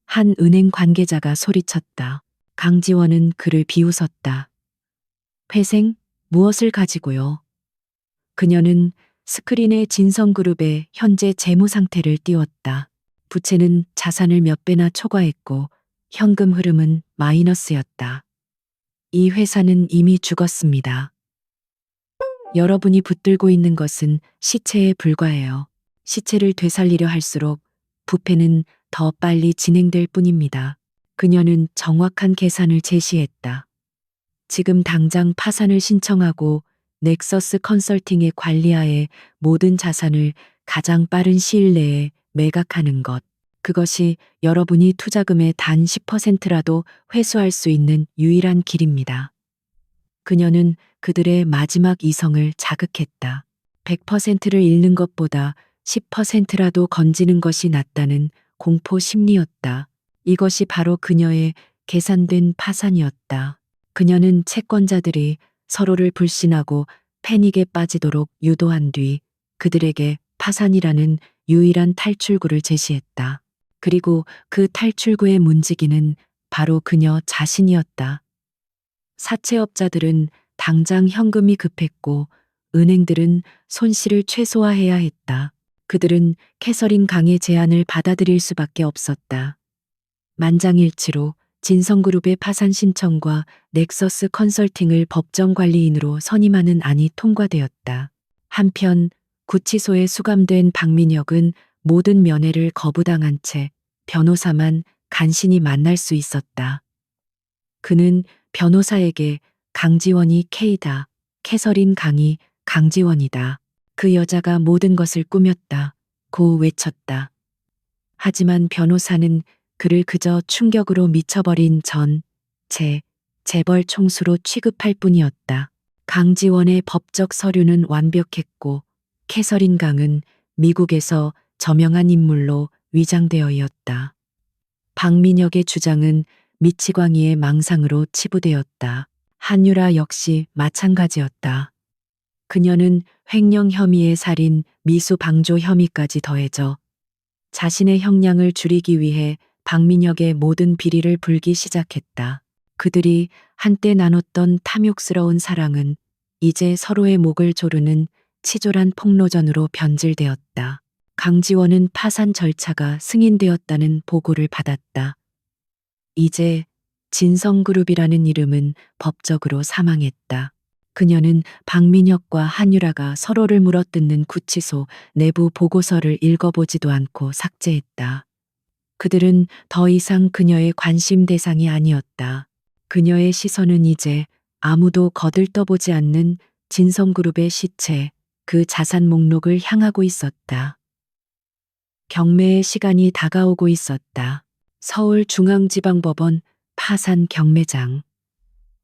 한 은행 관계자가 소리쳤다. 강지원은 그를 비웃었다. 회생? 무엇을 가지고요? 그녀는 스크린에 진성그룹의 현재 재무 상태를 띄웠다. 부채는 자산을 몇 배나 초과했고 현금 흐름은 마이너스였다. 이 회사는 이미 죽었습니다. 여러분이 붙들고 있는 것은 시체에 불과해요. 시체를 되살리려 할수록 부패는 더 빨리 진행될 뿐입니다. 그녀는 정확한 계산을 제시했다. 지금 당장 파산을 신청하고 넥서스 컨설팅의 관리하에 모든 자산을 가장 빠른 시일 내에 매각하는 것. 그것이 여러분이 투자금의 단 10%라도 회수할 수 있는 유일한 길입니다. 그녀는 그들의 마지막 이성을 자극했다. 100%를 잃는 것보다 10%라도 건지는 것이 낫다는 공포 심리였다. 이것이 바로 그녀의 계산된 파산이었다. 그녀는 채권자들이 서로를 불신하고 패닉에 빠지도록 유도한 뒤 그들에게 파산이라는 유일한 탈출구를 제시했다. 그리고 그 탈출구의 문지기는 바로 그녀 자신이었다. 사채업자들은 당장 현금이 급했고 은행들은 손실을 최소화해야 했다. 그들은 캐서린 강의 제안을 받아들일 수밖에 없었다. 만장일치로 진성그룹의 파산 신청과 넥서스 컨설팅을 법정관리인으로 선임하는 안이 통과되었다. 한편 구치소에 수감된 박민혁은 모든 면회를 거부당한 채 변호사만 간신히 만날 수 있었다. 그는 변호사에게 강지원이 K다. 캐서린 강이 강지원이다. 그 여자가 모든 것을 꾸몄다. 고 외쳤다. 하지만 변호사는 그를 그저 충격으로 미쳐버린 재벌 총수로 취급할 뿐이었다. 강지원의 법적 서류는 완벽했고 캐서린 강은 미국에서 저명한 인물로 위장되어이었다. 박민혁의 주장은 미치광이의 망상으로 치부되었다. 한유라 역시 마찬가지였다. 그녀는 횡령 혐의의 살인, 미수 방조 혐의까지 더해져 자신의 형량을 줄이기 위해 박민혁의 모든 비리를 불기 시작했다. 그들이 한때 나눴던 탐욕스러운 사랑은 이제 서로의 목을 조르는 치졸한 폭로전으로 변질되었다. 강지원은 파산 절차가 승인되었다는 보고를 받았다. 이제 진성그룹이라는 이름은 법적으로 사망했다. 그녀는 박민혁과 한유라가 서로를 물어뜯는 구치소 내부 보고서를 읽어보지도 않고 삭제했다. 그들은 더 이상 그녀의 관심 대상이 아니었다. 그녀의 시선은 이제 아무도 거들떠보지 않는 진성그룹의 시체, 그 자산 목록을 향하고 있었다. 경매의 시간이 다가오고 있었다. 서울중앙지방법원 파산 경매장.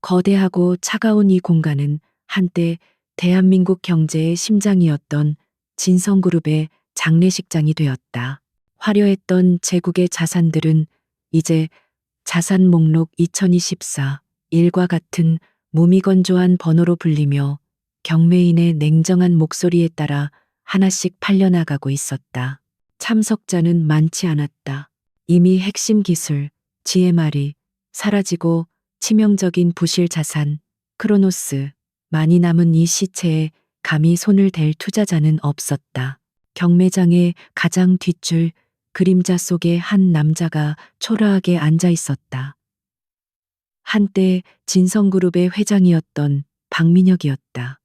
거대하고 차가운 이 공간은 한때 대한민국 경제의 심장이었던 진성그룹의 장례식장이 되었다. 화려했던 제국의 자산들은 이제 자산 목록 2024 일과 같은 무미건조한 번호로 불리며 경매인의 냉정한 목소리에 따라 하나씩 팔려나가고 있었다. 참석자는 많지 않았다. 이미 핵심 기술, GMR이 사라지고 치명적인 부실 자산, 크로노스, 많이 남은 이 시체에 감히 손을 댈 투자자는 없었다. 경매장의 가장 뒷줄 그림자 속에 한 남자가 초라하게 앉아 있었다. 한때 진성그룹의 회장이었던 박민혁이었다.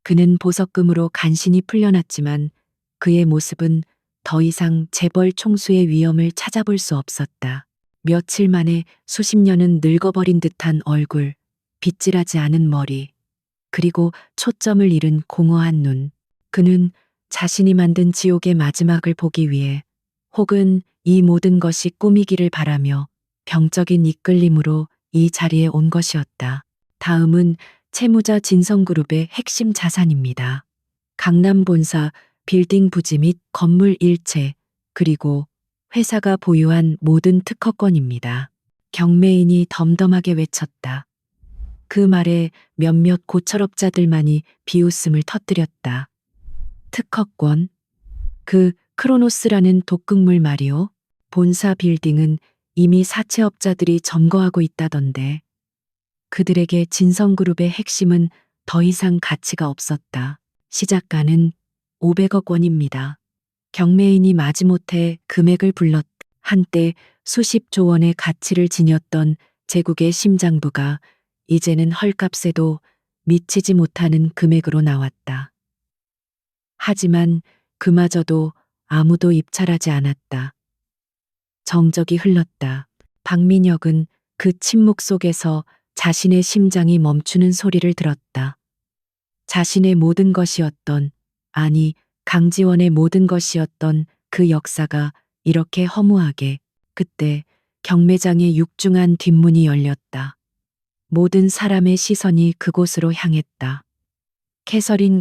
그는 보석금으로 간신히 풀려났지만 그의 모습은 더 이상 재벌 총수의 위엄을 찾아볼 수 없었다. 며칠 만에 수십 년은 늙어버린 듯한 얼굴, 빗질하지 않은 머리, 그리고 초점을 잃은 공허한 눈. 그는 자신이 만든 지옥의 마지막을 보기 위해 혹은 이 모든 것이 꿈이기를 바라며 병적인 이끌림으로 이 자리에 온 것이었다. 다음은 채무자 진성그룹의 핵심 자산입니다. 강남 본사 빌딩 부지 및 건물 일체, 그리고 회사가 보유한 모든 특허권입니다. 경매인이 덤덤하게 외쳤다. 그 말에 몇몇 고철업자들만이 비웃음을 터뜨렸다. 특허권? 크로노스라는 독극물 말이오. 본사 빌딩은 이미 사채업자들이 점거하고 있다던데. 그들에게 진성그룹의 핵심은 더 이상 가치가 없었다. 시작가는 500억 원입니다. 경매인이 마지못해 금액을 불렀다. 한때 수십조 원의 가치를 지녔던 제국의 심장부가 이제는 헐값에도 미치지 못하는 금액으로 나왔다. 하지만 그마저도 아무도 입찰하지 않았다. 정적이 흘렀다. 박민혁은 그 침묵 속에서 자신의 심장이 멈추는 소리를 들었다. 자신의 모든 것이었던, 아니, 강지원의 모든 것이었던 그 역사가 이렇게 허무하게, 그때 경매장의 육중한 뒷문이 열렸다. 모든 사람의 시선이 그곳으로 향했다. 캐서린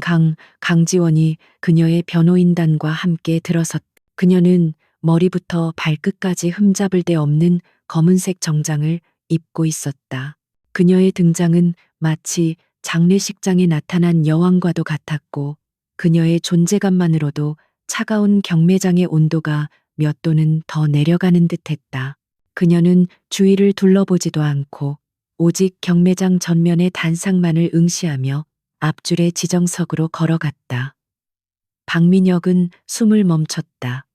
강지원이 그녀의 변호인단과 함께 들어섰다. 그녀는 머리부터 발끝까지 흠잡을 데 없는 검은색 정장을 입고 있었다. 그녀의 등장은 마치 장례식장에 나타난 여왕과도 같았고, 그녀의 존재감만으로도 차가운 경매장의 온도가 몇 도는 더 내려가는 듯했다. 그녀는 주위를 둘러보지도 않고 오직 경매장 전면의 단상만을 응시하며 앞줄의 지정석으로 걸어갔다. 박민혁은 숨을 멈췄다.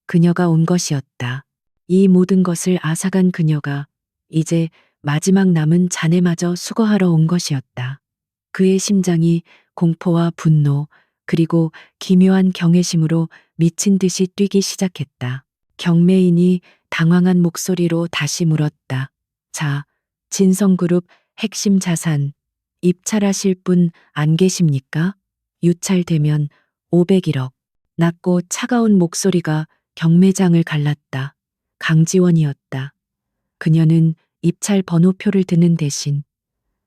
그녀가 온 것이었다. 이 모든 것을 앗아간 그녀가 이제 마지막 남은 잔해마저 수거하러 온 것이었다. 그의 심장이 공포와 분노, 그리고 기묘한 경외심으로 미친 듯이 뛰기 시작했다. 경매인이 당황한 목소리로 다시 물었다. 자, 진성그룹 핵심 자산, 입찰하실 분 안 계십니까? 유찰되면 501억. 낮고 차가운 목소리가 경매장을 갈랐다. 강지원이었다. 그녀는 입찰 번호표를 드는 대신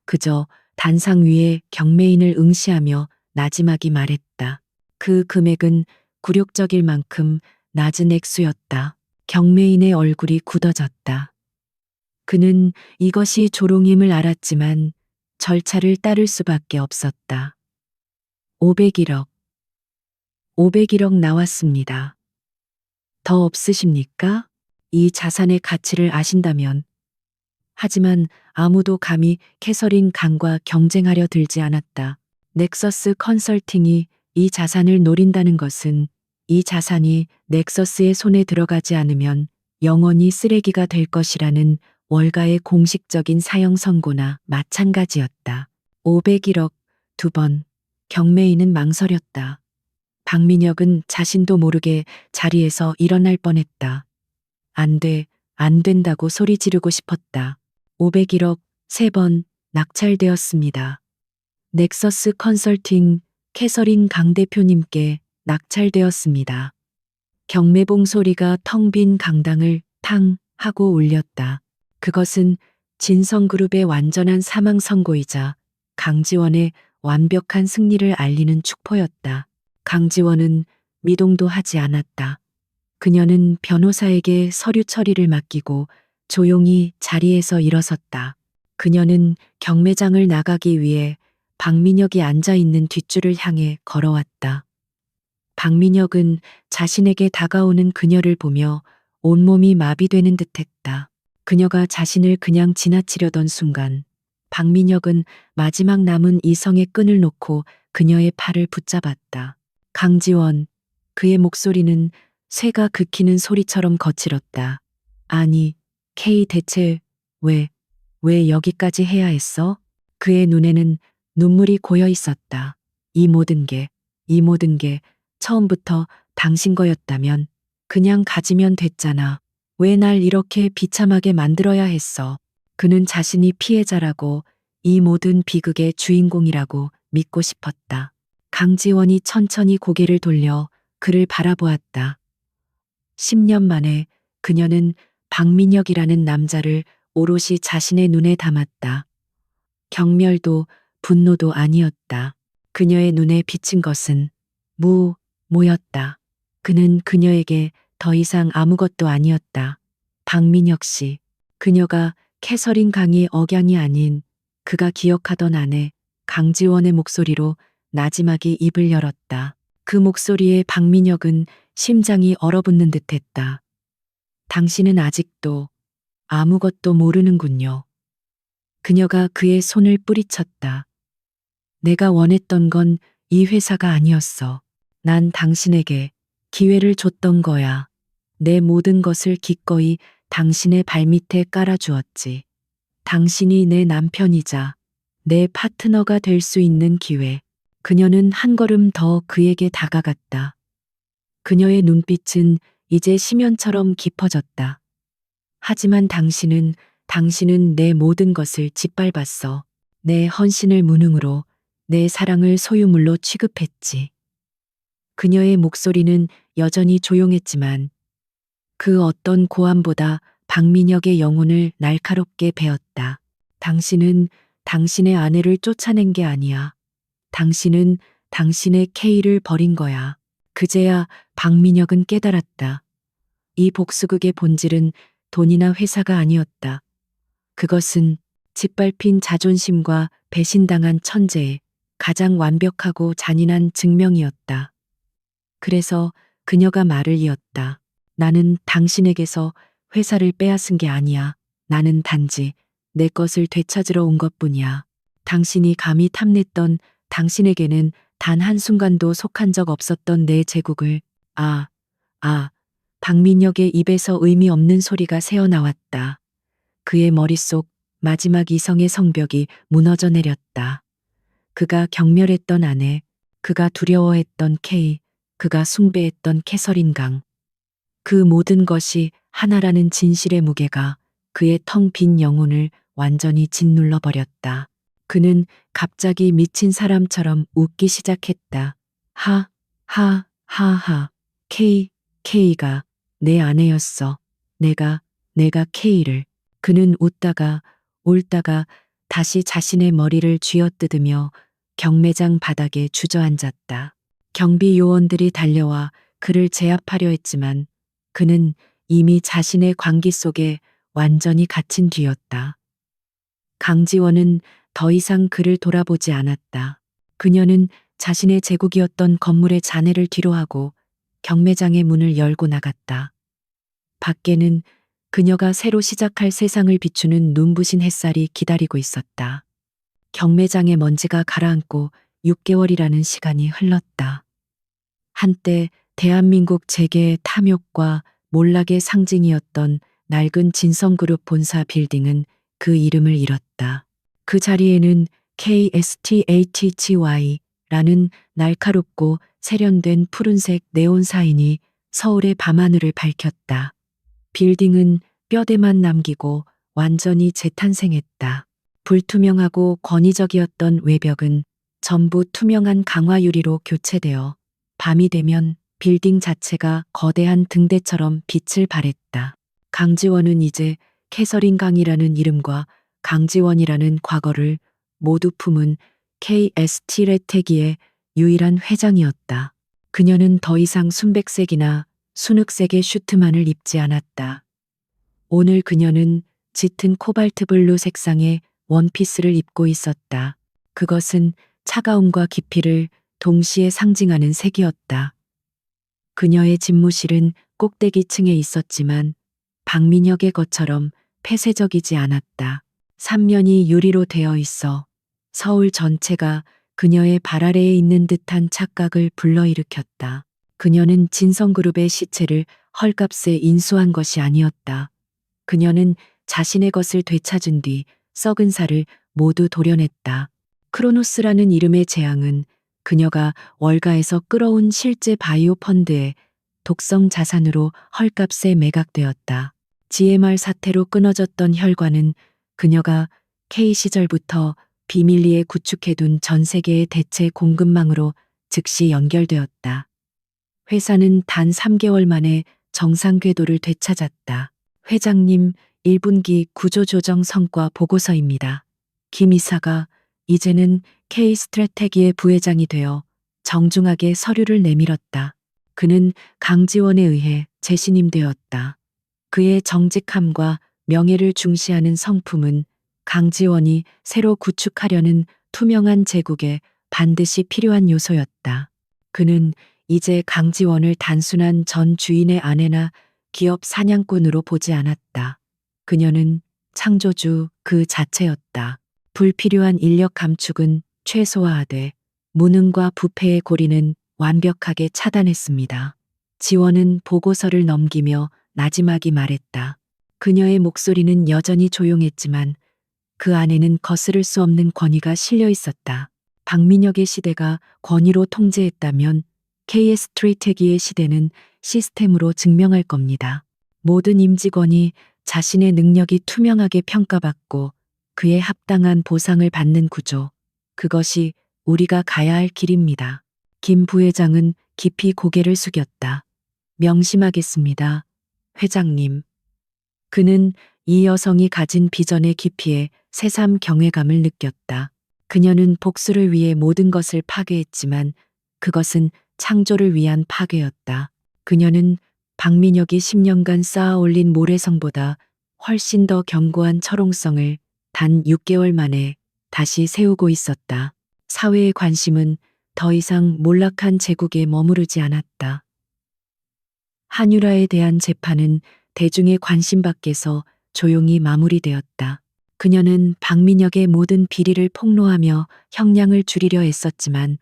그저 단상 위에 경매인을 응시하며 나지막이 말했다. 그 금액은 굴욕적일 만큼 낮은 액수였다. 경매인의 얼굴이 굳어졌다. 그는 이것이 조롱임을 알았지만 절차를 따를 수밖에 없었다. 501억. 501억 나왔습니다. 더 없으십니까? 이 자산의 가치를 아신다면. 하지만 아무도 감히 캐서린 강과 경쟁하려 들지 않았다. 넥서스 컨설팅이 이 자산을 노린다는 것은 이 자산이 넥서스의 손에 들어가지 않으면 영원히 쓰레기가 될 것이라는 월가의 공식적인 사형 선고나 마찬가지였다. 501억 2번. 경매인은 망설였다. 박민혁은 자신도 모르게 자리에서 일어날 뻔했다. 안 돼, 안 된다고 소리 지르고 싶었다. 501억 3번 낙찰되었습니다. 넥서스 컨설팅 캐서린 강 대표님께 낙찰되었습니다. 경매봉 소리가 텅 빈 강당을 탕 하고 울렸다. 그것은 진성그룹의 완전한 사망 선고이자 강지원의 완벽한 승리를 알리는 축포였다. 강지원은 미동도 하지 않았다. 그녀는 변호사에게 서류 처리를 맡기고 조용히 자리에서 일어섰다. 그녀는 경매장을 나가기 위해 박민혁이 앉아 있는 뒷줄을 향해 걸어왔다. 박민혁은 자신에게 다가오는 그녀를 보며 온몸이 마비되는 듯했다. 그녀가 자신을 그냥 지나치려던 순간 박민혁은 마지막 남은 이성의 끈을 놓고 그녀의 팔을 붙잡았다. 강지원, 그의 목소리는 쇠가 긁히는 소리처럼 거칠었다. 아니, K 대체 왜 여기까지 해야 했어? 그의 눈에는 눈물이 고여 있었다. 이 모든 게 처음부터 당신 거였다면 그냥 가지면 됐잖아. 왜 날 이렇게 비참하게 만들어야 했어? 그는 자신이 피해자라고 이 모든 비극의 주인공이라고 믿고 싶었다. 강지원이 천천히 고개를 돌려 그를 바라보았다. 10년 만에 그녀는 박민혁이라는 남자를 오롯이 자신의 눈에 담았다. 경멸도 분노도 아니었다. 그녀의 눈에 비친 것은 모였다. 그는 그녀에게 더 이상 아무것도 아니었다. 박민혁 씨, 그녀가 캐서린 강의 억양이 아닌 그가 기억하던 아내 강지원의 목소리로 나지막이 입을 열었다. 그 목소리에 박민혁은 심장이 얼어붙는 듯했다. 당신은 아직도 아무것도 모르는군요. 그녀가 그의 손을 뿌리쳤다. 내가 원했던 건 이 회사가 아니었어. 난 당신에게 기회를 줬던 거야. 내 모든 것을 기꺼이 당신의 발밑에 깔아주었지. 당신이 내 남편이자 내 파트너가 될 수 있는 기회. 그녀는 한 걸음 더 그에게 다가갔다. 그녀의 눈빛은 이제 심연처럼 깊어졌다. 하지만 당신은 내 모든 것을 짓밟았어. 내 헌신을 무능으로, 내 사랑을 소유물로 취급했지. 그녀의 목소리는 여전히 조용했지만 그 어떤 고함보다 박민혁의 영혼을 날카롭게 베었다. 당신은 당신의 아내를 쫓아낸 게 아니야. 당신은 당신의 K를 버린 거야. 그제야 박민혁은 깨달았다. 이 복수극의 본질은 돈이나 회사가 아니었다. 그것은 짓밟힌 자존심과 배신당한 천재의 가장 완벽하고 잔인한 증명이었다. 그래서 그녀가 말을 이었다. 나는 당신에게서 회사를 빼앗은 게 아니야. 나는 단지 내 것을 되찾으러 온 것뿐이야. 당신이 감히 탐냈던 당신에게는 단 한순간도 속한 적 없었던 내 제국을, 박민혁의 입에서 의미 없는 소리가 새어나왔다. 그의 머릿속 마지막 이성의 성벽이 무너져 내렸다. 그가 경멸했던 아내, 그가 두려워했던 K, 그가 숭배했던 캐서린 강. 그 모든 것이 하나라는 진실의 무게가 그의 텅 빈 영혼을 완전히 짓눌러 버렸다. 그는 갑자기 미친 사람처럼 웃기 시작했다. K가 내 아내였어. 내가 K를. 그는 웃다가 울다가 다시 자신의 머리를 쥐어뜯으며 경매장 바닥에 주저앉았다. 경비 요원들이 달려와 그를 제압하려 했지만 그는 이미 자신의 광기 속에 완전히 갇힌 뒤였다. 강지원은 더 이상 그를 돌아보지 않았다. 그녀는 자신의 제국이었던 건물의 잔해를 뒤로하고 경매장의 문을 열고 나갔다. 밖에는 그녀가 새로 시작할 세상을 비추는 눈부신 햇살이 기다리고 있었다. 경매장의 먼지가 가라앉고 6개월이라는 시간이 흘렀다. 한때 대한민국 재계의 탐욕과 몰락의 상징이었던 낡은 진성그룹 본사 빌딩은 그 이름을 잃었다. 그 자리에는 KSTHGY라는 날카롭고 세련된 푸른색 네온 사인이 서울의 밤하늘을 밝혔다. 빌딩은 뼈대만 남기고 완전히 재탄생했다. 불투명하고 권위적이었던 외벽은 전부 투명한 강화 유리로 교체되어 밤이 되면 빌딩 자체가 거대한 등대처럼 빛을 발했다. 강지원은 이제 캐서린 강이라는 이름과 강지원이라는 과거를 모두 품은 KST레테기의 유일한 회장이었다. 그녀는 더 이상 순백색이나 순흑색의 슈트만을 입지 않았다. 오늘 그녀는 짙은 코발트 블루 색상의 원피스를 입고 있었다. 그것은 차가움과 깊이를 동시에 상징하는 색이었다. 그녀의 집무실은 꼭대기층에 있었지만 박민혁의 것처럼 폐쇄적이지 않았다. 삼면이 유리로 되어 있어 서울 전체가 그녀의 발 아래에 있는 듯한 착각을 불러일으켰다. 그녀는 진성그룹의 시체를 헐값에 인수한 것이 아니었다. 그녀는 자신의 것을 되찾은 뒤 썩은 살을 모두 도려냈다. 크로노스라는 이름의 재앙은 그녀가 월가에서 끌어온 실제 바이오 펀드의 독성 자산으로 헐값에 매각되었다. GMR 사태로 끊어졌던 혈관은 그녀가 K 시절부터 비밀리에 구축해둔 전 세계의 대체 공급망으로 즉시 연결되었다. 회사는 단 3개월 만에 정상 궤도를 되찾았다. 회장님, 1분기 구조조정 성과 보고서입니다. 김 이사가 이제는 K 스트래테기의 부회장이 되어 정중하게 서류를 내밀었다. 그는 강지원에 의해 재신임되었다. 그의 정직함과 명예를 중시하는 성품은 강지원이 새로 구축하려는 투명한 제국에 반드시 필요한 요소였다. 그는 이제 강지원을 단순한 전 주인의 아내나 기업 사냥꾼으로 보지 않았다. 그녀는 창조주 그 자체였다. 불필요한 인력 감축은 최소화하되 무능과 부패의 고리는 완벽하게 차단했습니다. 지원은 보고서를 넘기며 나지막이 말했다. 그녀의 목소리는 여전히 조용했지만 그 안에는 거스를 수 없는 권위가 실려 있었다. 박민혁의 시대가 권위로 통제했다면 KS트레이테기의 시대는 시스템으로 증명할 겁니다. 모든 임직원이 자신의 능력이 투명하게 평가받고 그에 합당한 보상을 받는 구조. 그것이 우리가 가야 할 길입니다. 김 부회장은 깊이 고개를 숙였다. 명심하겠습니다. 회장님. 그는 이 여성이 가진 비전의 깊이에 새삼 경외감을 느꼈다. 그녀는 복수를 위해 모든 것을 파괴했지만 그것은 창조를 위한 파괴였다. 그녀는 박민혁이 10년간 쌓아 올린 모래성보다 훨씬 더 견고한 철옹성을 단 6개월 만에 다시 세우고 있었다. 사회의 관심은 더 이상 몰락한 제국에 머무르지 않았다. 한유라에 대한 재판은 대중의 관심 밖에서 조용히 마무리되었다. 그녀는 박민혁의 모든 비리를 폭로하며 형량을 줄이려 애썼지만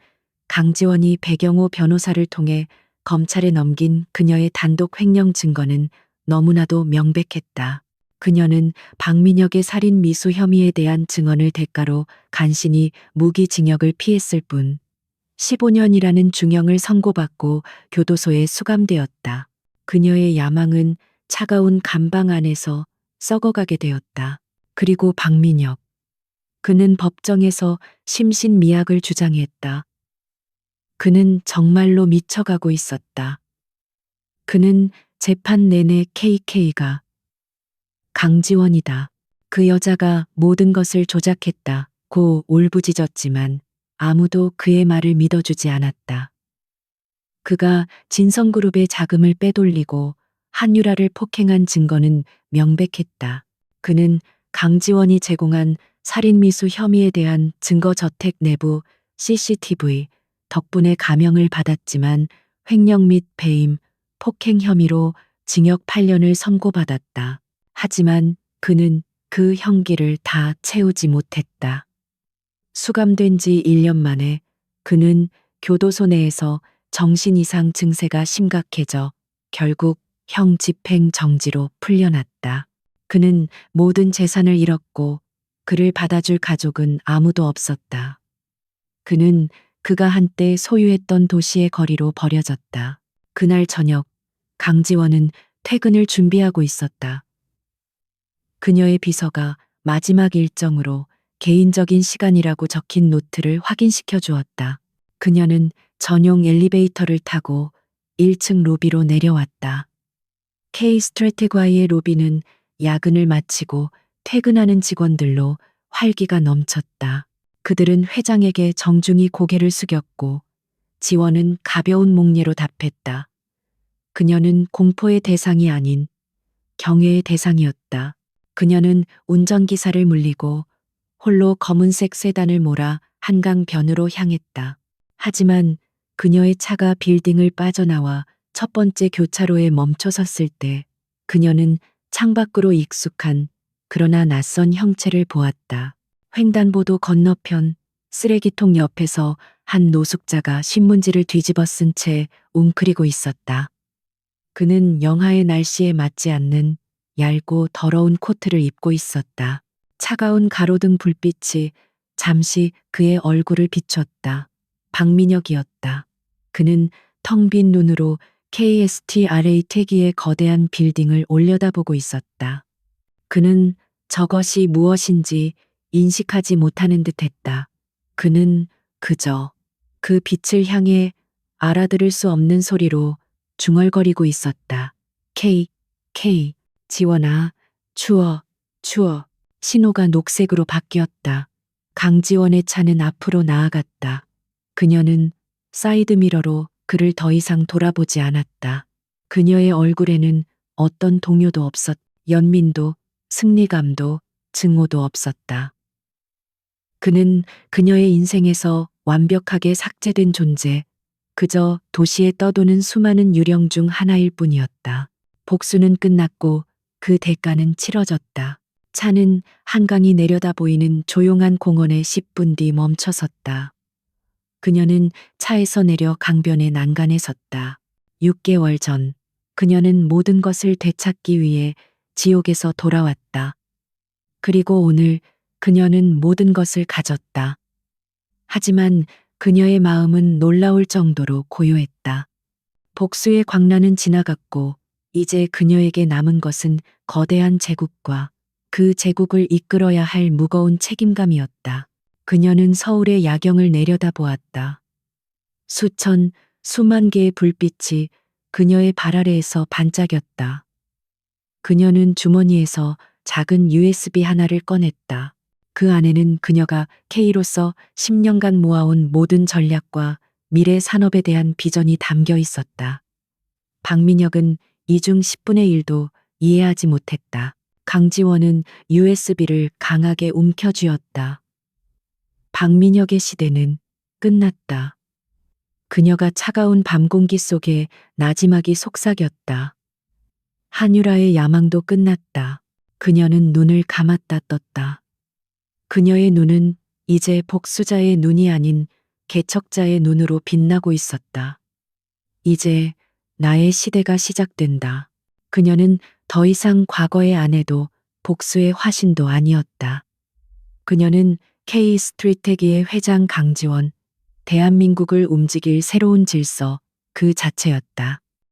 강지원이 배경호 변호사를 통해 검찰에 넘긴 그녀의 단독 횡령 증거는 너무나도 명백했다. 그녀는 박민혁의 살인 미수 혐의에 대한 증언을 대가로 간신히 무기징역을 피했을 뿐 15년이라는 중형을 선고받고 교도소에 수감되었다. 그녀의 야망은 차가운 감방 안에서 썩어가게 되었다. 그리고 박민혁. 그는 법정에서 심신미약을 주장했다. 그는 정말로 미쳐가고 있었다. 그는 재판 내내 KK가 강지원이다. 그 여자가 모든 것을 조작했다. 고 울부짖었지만 아무도 그의 말을 믿어주지 않았다. 그가 진성그룹의 자금을 빼돌리고 한유라를 폭행한 증거는 명백했다. 그는 강지원이 제공한 살인미수 혐의에 대한 증거저택 내부 CCTV 덕분에 감형을 받았지만 횡령 및 배임, 폭행 혐의로 징역 8년을 선고받았다. 하지만 그는 그 형기를 다 채우지 못했다. 수감된 지 1년 만에 그는 교도소 내에서 정신 이상 증세가 심각해져 결국 형 집행 정지로 풀려났다. 그는 모든 재산을 잃었고 그를 받아줄 가족은 아무도 없었다. 그는 그가 한때 소유했던 도시의 거리로 버려졌다. 그날 저녁 강지원은 퇴근을 준비하고 있었다. 그녀의 비서가 마지막 일정으로 개인적인 시간이라고 적힌 노트를 확인시켜 주었다. 그녀는 전용 엘리베이터를 타고 1층 로비로 내려왔다. K스트래테과의 로비는 야근을 마치고 퇴근하는 직원들로 활기가 넘쳤다. 그들은 회장에게 정중히 고개를 숙였고 지원은 가벼운 목례로 답했다. 그녀는 공포의 대상이 아닌 경외의 대상이었다. 그녀는 운전기사를 물리고 홀로 검은색 세단을 몰아 한강변으로 향했다. 하지만 그녀의 차가 빌딩을 빠져나와 첫 번째 교차로에 멈춰 섰을 때 그녀는 창밖으로 익숙한 그러나 낯선 형체를 보았다. 횡단보도 건너편 쓰레기통 옆에서 한 노숙자가 신문지를 뒤집어 쓴 채 웅크리고 있었다. 그는 영하의 날씨에 맞지 않는 얇고 더러운 코트를 입고 있었다. 차가운 가로등 불빛이 잠시 그의 얼굴을 비췄다. 박민혁이었다. 그는 텅 빈 눈으로 KSTRA 태기의 거대한 빌딩을 올려다보고 있었다. 그는 저것이 무엇인지 인식하지 못하는 듯 했다. 그는 그저 그 빛을 향해 알아들을 수 없는 소리로 중얼거리고 있었다. K, 지원아, 추워, 추워. 신호가 녹색으로 바뀌었다. 강지원의 차는 앞으로 나아갔다. 그녀는 사이드미러로 그를 더 이상 돌아보지 않았다. 그녀의 얼굴에는 어떤 동요도 없었, 연민도, 승리감도, 증오도 없었다. 그는 그녀의 인생에서 완벽하게 삭제된 존재, 그저 도시에 떠도는 수많은 유령 중 하나일 뿐이었다. 복수는 끝났고 그 대가는 치러졌다. 차는 한강이 내려다 보이는 조용한 공원에 10분 뒤 멈춰섰다. 그녀는 차에서 내려 강변의 난간에 섰다. 6개월 전 그녀는 모든 것을 되찾기 위해 지옥에서 돌아왔다. 그리고 오늘 그녀는 모든 것을 가졌다. 하지만 그녀의 마음은 놀라울 정도로 고요했다. 복수의 광란은 지나갔고 이제 그녀에게 남은 것은 거대한 제국과 그 제국을 이끌어야 할 무거운 책임감이었다. 그녀는 서울의 야경을 내려다보았다. 수천, 수만 개의 불빛이 그녀의 발 아래에서 반짝였다. 그녀는 주머니에서 작은 USB 하나를 꺼냈다. 그 안에는 그녀가 K로서 10년간 모아온 모든 전략과 미래 산업에 대한 비전이 담겨 있었다. 박민혁은 이 중 10분의 1도 이해하지 못했다. 강지원은 USB를 강하게 움켜쥐었다. 박민혁의 시대는 끝났다. 그녀가 차가운 밤 공기 속에 나지막이 속삭였다. 한유라의 야망도 끝났다. 그녀는 눈을 감았다 떴다. 그녀의 눈은 이제 복수자의 눈이 아닌 개척자의 눈으로 빛나고 있었다. 이제 나의 시대가 시작된다. 그녀는 더 이상 과거의 아내도 복수의 화신도 아니었다. 그녀는 K 스트리테기의 회장 강지원, 대한민국을 움직일 새로운 질서 그 자체였다.